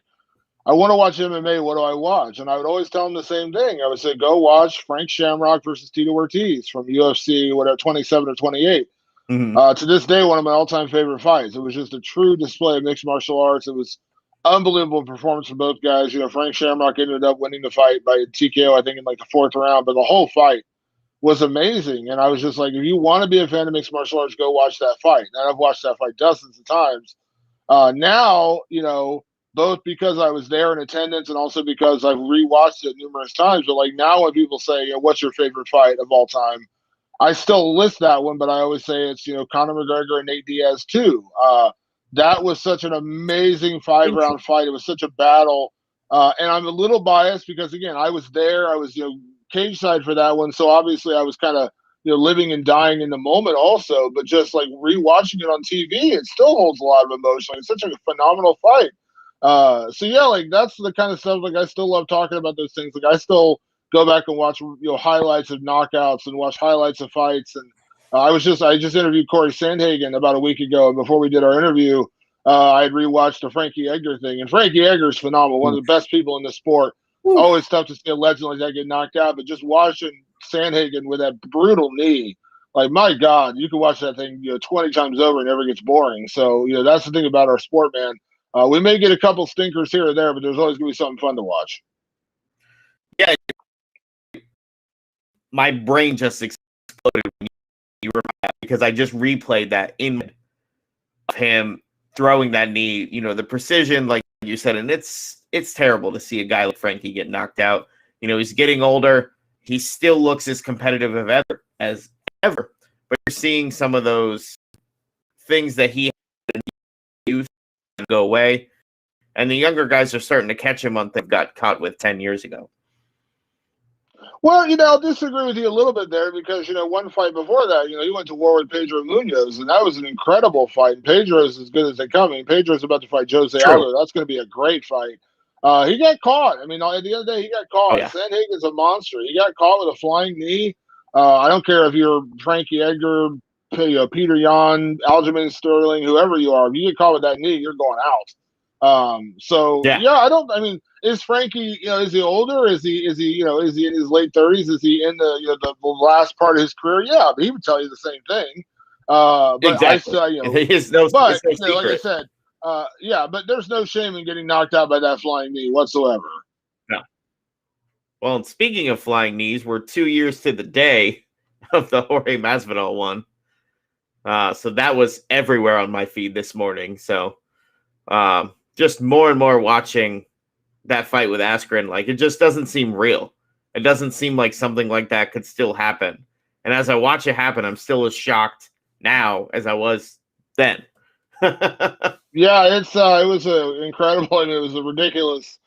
I want to watch MMA. What do I watch? And I would always tell them the same thing. I would say, go watch Frank Shamrock versus Tito Ortiz from UFC, whatever, 27 or 28. To this day, one of my all-time favorite fights. It was just a true display of mixed martial arts. It was unbelievable performance from both guys. Frank Shamrock ended up winning the fight by TKO, I think, in like the fourth round. But the whole fight was amazing. And I was just like, if you want to be a fan of mixed martial arts, go watch that fight. And I've watched that fight dozens of times. Now, both because I was there in attendance and also because I've rewatched it numerous times. But like now when people say, what's your favorite fight of all time? I still list that one, but I always say it's, Conor McGregor and Nate Diaz too. That was such an amazing 5-round fight. It was such a battle. And I'm a little biased because, again, I was there. I was, cage side for that one. So obviously I was kind of, living and dying in the moment also. But just like rewatching it on TV, it still holds a lot of emotion. It's such a phenomenal fight. So yeah, like that's the kind of stuff, like I still love talking about those things. Like I still go back and watch, highlights of knockouts and watch highlights of fights. And I just interviewed Corey Sandhagen about a week ago. And before we did our interview, I had rewatched the Frankie Edgar thing. And Frankie Edgar is phenomenal. One of the best people in the sport. Always tough to see a legend like that get knocked out. But just watching Sandhagen with that brutal knee, like, my God, you can watch that thing, 20 times over and never gets boring. So, that's the thing about our sport, man. We may get a couple stinkers here or there, but there's always going to be something fun to watch. Yeah. My brain just exploded when you were back, because I just replayed that in of him throwing that knee, the precision, like you said, and it's terrible to see a guy like Frankie get knocked out. He's getting older. He still looks as competitive as ever, but you're seeing some of those things that he had in youth go away, and the younger guys are starting to catch him on things got caught with 10 years ago. Well, I'll disagree with you a little bit there because, one fight before that, he went to war with Pedro Munoz, and that was an incredible fight. And Pedro's as good as they come. I mean, Pedro's about to fight Jose Aldo. That's going to be a great fight. He got caught. I mean, at the end of the day, he got caught. Oh, yeah. Sandhagen's a monster. He got caught with a flying knee. I don't care if you're Frankie Edgar, Peter Yan, Aljamain Sterling, whoever you are. If you get caught with that knee, you're going out. Is Frankie, is he older? Is he in his late 30s? Is he in the last part of his career? Yeah, but he would tell you the same thing. But exactly. Like I said, but there's no shame in getting knocked out by that flying knee whatsoever. No. Well, and speaking of flying knees, we're 2 years to the day of the Jorge Masvidal one. So that was everywhere on my feed this morning. So just more and more watching that fight with Askren, like it just doesn't seem real. It doesn't seem like something like that could still happen. And as I watch it happen, I'm still as shocked now as I was then. Yeah, it was incredible. I mean, it was a ridiculous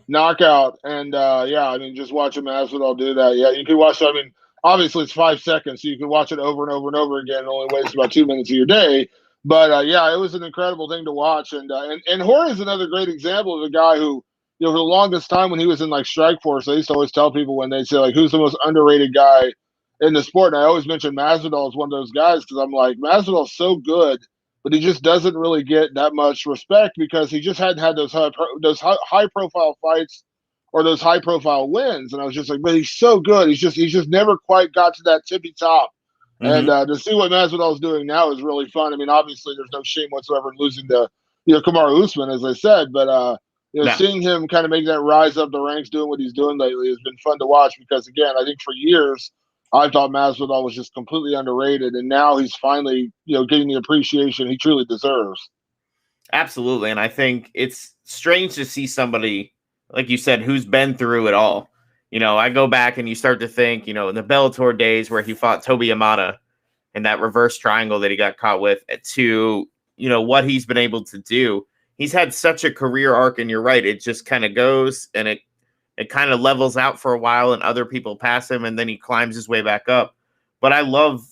knockout, and yeah, I mean, just watching Masvidal do that. Yeah, you could watch. I mean, obviously it's 5 seconds, so you can watch it over and over and over again. It only wastes about 2 minutes of your day. But yeah, it was an incredible thing to watch, and Jorge is another great example of a guy who, you know, for the longest time when he was in like Strikeforce, I used to always tell people when they say like, who's the most underrated guy in the sport, and I always mention Masvidal as one of those guys because I'm like, Masvidal's so good, but he just doesn't really get that much respect because he just hadn't had those high profile fights or those high profile wins. And I was just like, but he's so good. He's just never quite got to that tippy top. Mm-hmm. And to see what Masvidal is doing now is really fun. I mean, obviously there's no shame whatsoever in losing to, you know, Kamaru Usman, as I said, but you know, seeing him kind of make that rise up the ranks, doing what he's doing lately has been fun to watch because, again, I think for years I thought Masvidal was just completely underrated, and now he's finally, you know, getting the appreciation he truly deserves. Absolutely, and I think it's strange to see somebody, like you said, who's been through it all. You know, I go back and you start to think, you know, in the Bellator days where he fought Toby Yamada and that reverse triangle that he got caught with, to, you know, what he's been able to do. He's had such a career arc, and you're right, it just kind of goes and it kind of levels out for a while and other people pass him and then he climbs his way back up. But I love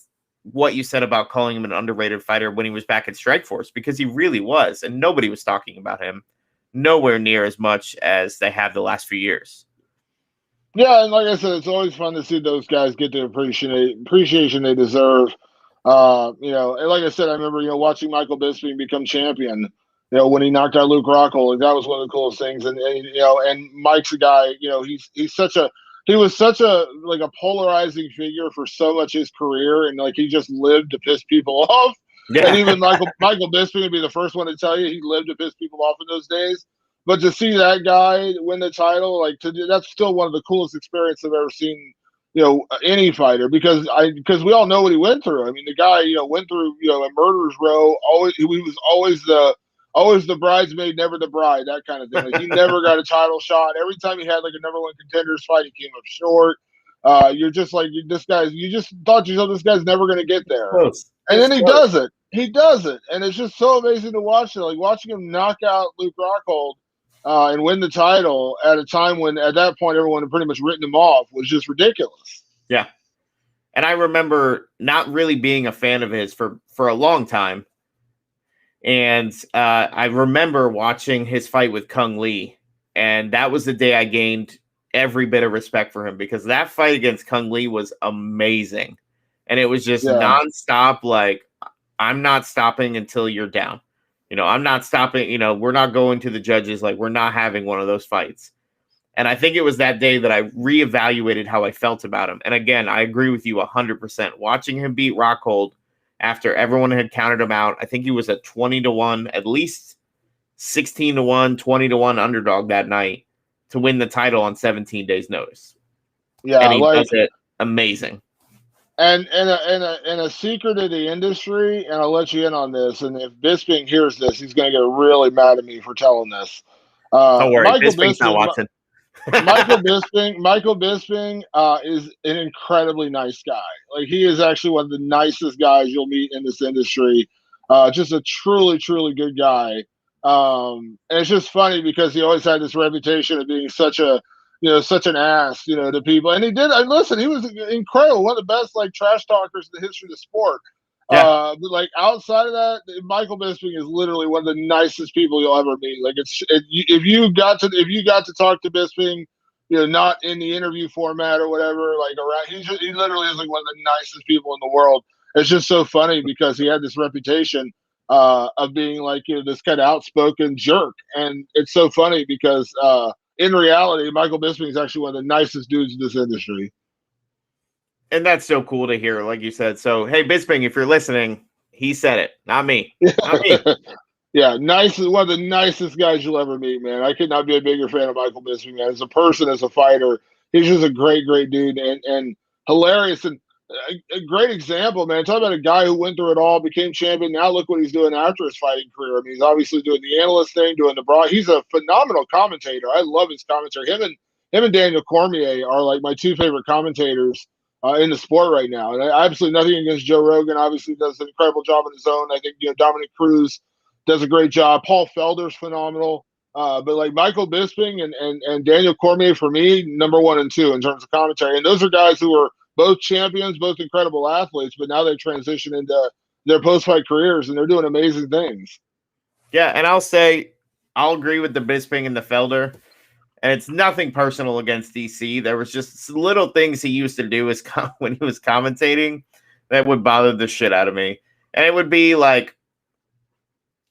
what you said about calling him an underrated fighter when he was back at Strikeforce, because he really was, and nobody was talking about him nowhere near as much as they have the last few years. Yeah, and like I said, it's always fun to see those guys get the appreciation they deserve. You know, and like I said, I remember, you know, watching Michael Bisping become champion, you know, when he knocked out Luke Rockhold. Like, that was one of the coolest things. And you know, and Mike's a guy, you know, he was such a like a polarizing figure for so much of his career, and like he just lived to piss people off. Yeah. And even Michael Bisping would be the first one to tell you he lived to piss people off in those days. But to see that guy win the title, like that's still one of the coolest experiences I've ever seen, you know, any fighter, because we all know what he went through. I mean, the guy, you know, went through, you know, a murderer's row. He was always the bridesmaid, never the bride, that kind of thing. Like, he never got a title shot. Every time he had like a number one contenders fight, he came up short. You're just like, you just thought to yourself, this guy's never going to get there. And then he does it. He does it. And it's just so amazing to watch it. Like watching him knock out Luke Rockhold and win the title at a time when, at that point, everyone had pretty much written him off was just ridiculous. Yeah. And I remember not really being a fan of his for a long time. And I remember watching his fight with Kung Lee. And that was the day I gained every bit of respect for him, because that fight against Kung Lee was amazing. And it was just nonstop, like, I'm not stopping until you're down. You know, I'm not stopping. You know, we're not going to the judges. Like, we're not having one of those fights. And I think it was that day that I reevaluated how I felt about him. And again, I agree with you 100%. Watching him beat Rockhold after everyone had counted him out, I think he was at 20-1, at least 16-1, 20-1 underdog that night to win the title on 17 days notice. Yeah, and he does it amazing. And a secret of the industry, and I'll let you in on this. And if Bisping hears this, he's going to get really mad at me for telling this. Don't worry, Bisping's not watching. Michael Bisping is an incredibly nice guy. Like, he is actually one of the nicest guys you'll meet in this industry. Just a truly, truly good guy. And it's just funny because he always had this reputation of being such an ass, you know, to people. And he did. And listen, he was incredible. One of the best, like, trash talkers in the history of the sport. Yeah. But like, outside of that, Michael Bisping is literally one of the nicest people you'll ever meet. Like, if you got to talk to Bisping, you know, not in the interview format or whatever, like around, he literally is like one of the nicest people in the world. It's just so funny because he had this reputation of being like, you know, this kind of outspoken jerk, and it's so funny because in reality, Michael Bisping is actually one of the nicest dudes in this industry. And that's so cool to hear, like you said. So, hey, Bisping, if you're listening, he said it, not me. Not me. Yeah, one of the nicest guys you'll ever meet, man. I could not be a bigger fan of Michael Bisping, man. As a person, as a fighter, he's just a great dude and hilarious and a great example, man. Talk about a guy who went through it all, became champion. Now look what he's doing after his fighting career. I mean, he's obviously doing the analyst thing, doing the broad. He's a phenomenal commentator. I love his commentary. Him and Daniel Cormier are like my two favorite commentators in the sport right now. And absolutely nothing against Joe Rogan. Obviously does an incredible job on his own. I think Dominic Cruz does a great job. Paul Felder's phenomenal. But like Michael Bisping and Daniel Cormier, for me, number 1 and 2 in terms of commentary. And those are guys who are both champions, both incredible athletes, but now they transition into their post-fight careers, and they're doing amazing things. Yeah, and I'll agree with the Bisping and the Felder, and it's nothing personal against DC. There was just little things he used to do when he was commentating that would bother the shit out of me. And it would be like,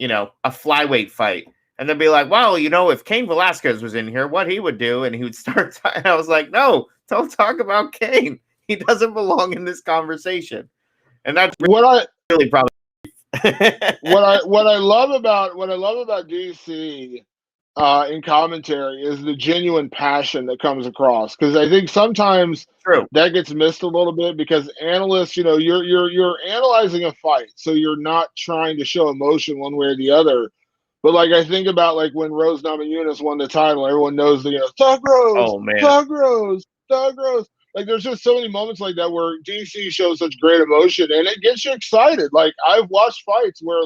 a flyweight fight. And they'd be like, well, if Cain Velasquez was in here, what he would do. And he would start. And I was like, no, don't talk about Cain. He doesn't belong in this conversation. And that's really probably what I love about DC in commentary is the genuine passion that comes across, because I think sometimes that gets missed a little bit because analysts, you're analyzing a fight, so you're not trying to show emotion one way or the other. But like I think about like when Rose Namajunas won the title, everyone knows Thug Rose. Like there's just so many moments like that where DC shows such great emotion and it gets you excited. Like I've watched fights where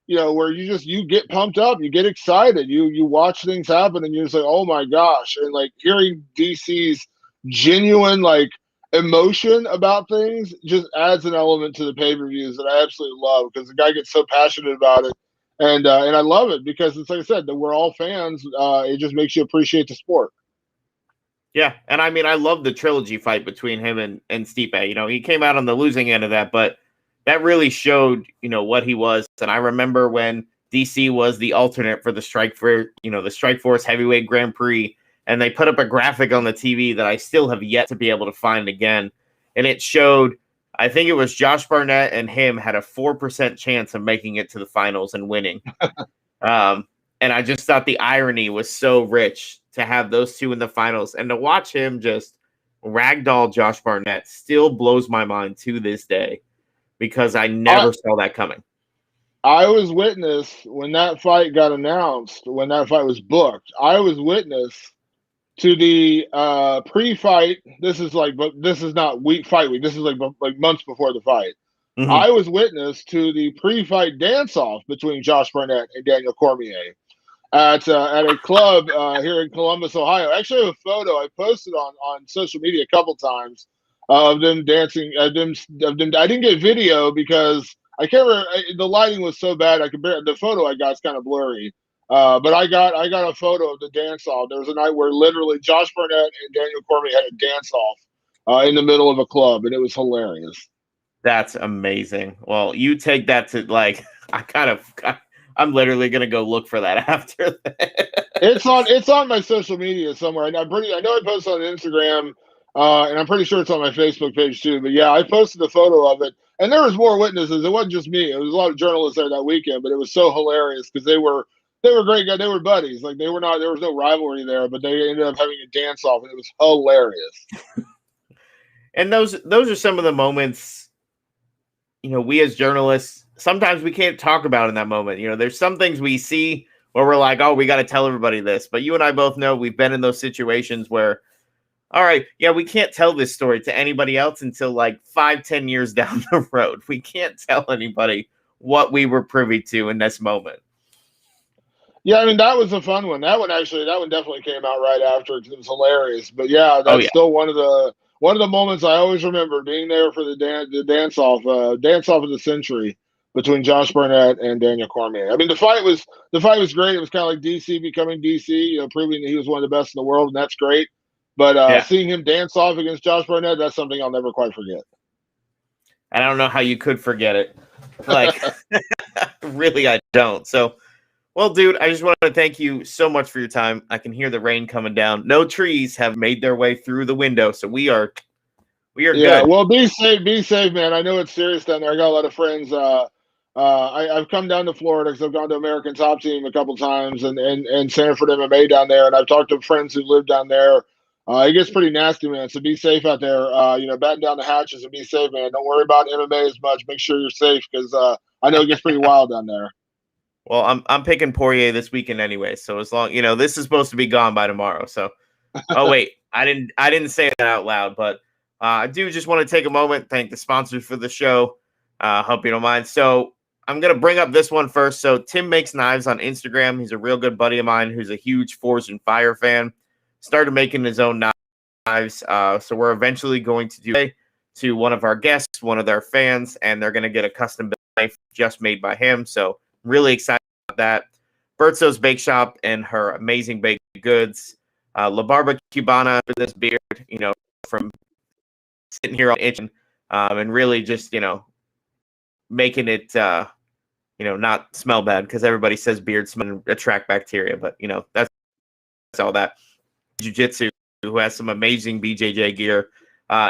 where you get pumped up, you get excited, you watch things happen and you're just like, oh my gosh. And like hearing DC's genuine like emotion about things just adds an element to the pay-per-views that I absolutely love, because the guy gets so passionate about it. And I love it because it's like I said, that we're all fans. It just makes you appreciate the sport. Yeah, and I mean, I love the trilogy fight between him and Stipe. He came out on the losing end of that, but that really showed, what he was. And I remember when DC was the alternate for the Strikeforce Heavyweight Grand Prix, and they put up a graphic on the TV that I still have yet to be able to find again. And it showed, I think it was Josh Barnett and him had a 4% chance of making it to the finals and winning. And I just thought the irony was so rich to have those two in the finals, and to watch him just ragdoll Josh Barnett still blows my mind to this day, because I never saw that coming. I was witness when that fight got announced, when that fight was booked. I was witness to the pre-fight. This is not fight week. This is like months before the fight. Mm-hmm. I was witness to the pre-fight dance-off between Josh Barnett and Daniel Cormier at a club here in Columbus, Ohio. Actually, I have a photo I posted on social media a couple times of them dancing. I didn't get video because I can't remember. The lighting was so bad. The photo I got is kind of blurry. But I got a photo of the dance off. There was a night where literally Josh Barnett and Daniel Cormier had a dance off in the middle of a club, and it was hilarious. That's amazing. Well, you take that to I'm literally gonna go look for that after that. It's on my social media somewhere. And I know I posted on Instagram, and I'm pretty sure it's on my Facebook page too. But yeah, I posted a photo of it, and there was more witnesses. It wasn't just me. It was a lot of journalists there that weekend, but it was so hilarious because they were great guys. They were buddies. Like there was no rivalry there, but they ended up having a dance off, and it was hilarious. And those are some of the moments, we as journalists, sometimes we can't talk about in that moment. There's some things we see where we're like, oh, we got to tell everybody this. But you and I both know we've been in those situations where, all right, yeah, we can't tell this story to anybody else until like 5-10 years down the road. We can't tell anybody what we were privy to in this moment. Yeah, I mean, that was a fun one. That one definitely came out right after because it was hilarious. But yeah, that's still one of the moments I always remember, being there for the dance off of the century between Josh Barnett and Daniel Cormier. I mean, the fight was great. It was kind of like DC becoming DC, proving that he was one of the best in the world, and that's great. But seeing him dance off against Josh Barnett, that's something I'll never quite forget. I don't know how you could forget it. Like, really, I don't. So, well, dude, I just want to thank you so much for your time. I can hear the rain coming down. No trees have made their way through the window, so we are good. Well, be safe, man. I know it's serious down there. I got a lot of friends. I've come down to Florida because I've gone to American Top Team a couple times and Sanford MMA down there, and I've talked to friends who live down there. It gets pretty nasty, man. So be safe out there. Batten down the hatches and be safe, man. Don't worry about MMA as much. Make sure you're safe because I know it gets pretty wild down there. Well, I'm picking Poirier this weekend anyway. So as long this is supposed to be gone by tomorrow. So, oh wait, I didn't say that out loud, but I do just want to take a moment, thank the sponsors for the show. Hope you don't mind. So I'm gonna bring up this one first. So Tim Makes Knives on Instagram. He's a real good buddy of mine who's a huge Forged and Fire fan. Started making his own knives. So we're eventually going to do it to one of our guests, one of their fans, and they're gonna get a custom knife just made by him. So really excited about that. Bertzo's Bake Shop and her amazing baked goods. La Barba Cubana for this beard, from sitting here all itching, and really just, making it, not smell bad because everybody says beards smell attract bacteria, but, that's all that. Jiu-Jitsu, who has some amazing BJJ gear,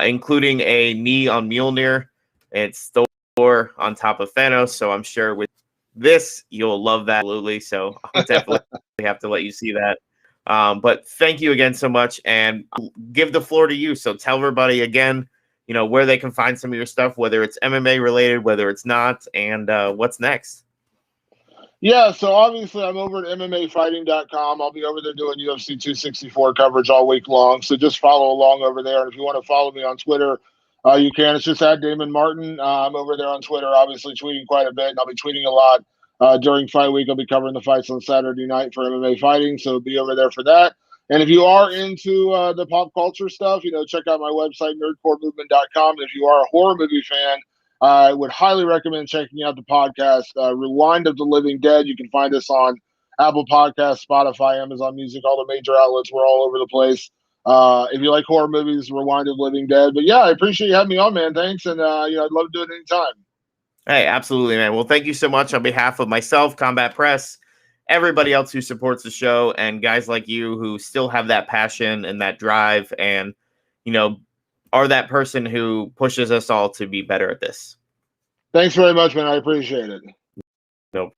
including a knee on Mjolnir. It's Thor on top of Thanos, so I'm sure with this, you'll love that, absolutely. So I'll definitely have to let you see that. But thank you again so much, and I'll give the floor to you. So tell everybody again, where they can find some of your stuff, whether it's MMA related, whether it's not, and what's next. Yeah, so obviously I'm over at MMAfighting.com. I'll be over there doing UFC 264 coverage all week long. So just follow along over there. And if you want to follow me on Twitter, you can. It's just at Damon Martin. I'm over there on Twitter, obviously tweeting quite a bit, and I'll be tweeting a lot during fight week. I'll be covering the fights on Saturday night for MMA Fighting, so be over there for that. And if you are into the pop culture stuff, check out my website, nerdcoremovement.com. And if you are a horror movie fan, I would highly recommend checking out the podcast, Rewind of the Living Dead. You can find us on Apple Podcasts, Spotify, Amazon Music, all the major outlets. We're all over the place. If you like horror movies, Rewind of the Living Dead. But yeah, I appreciate you having me on, man. Thanks. And, I'd love to do it anytime. Hey, absolutely, man. Well, thank you so much on behalf of myself, Combat Press, everybody else who supports the show, and guys like you who still have that passion and that drive and, are that person who pushes us all to be better at this. Thanks very much, man. I appreciate it. No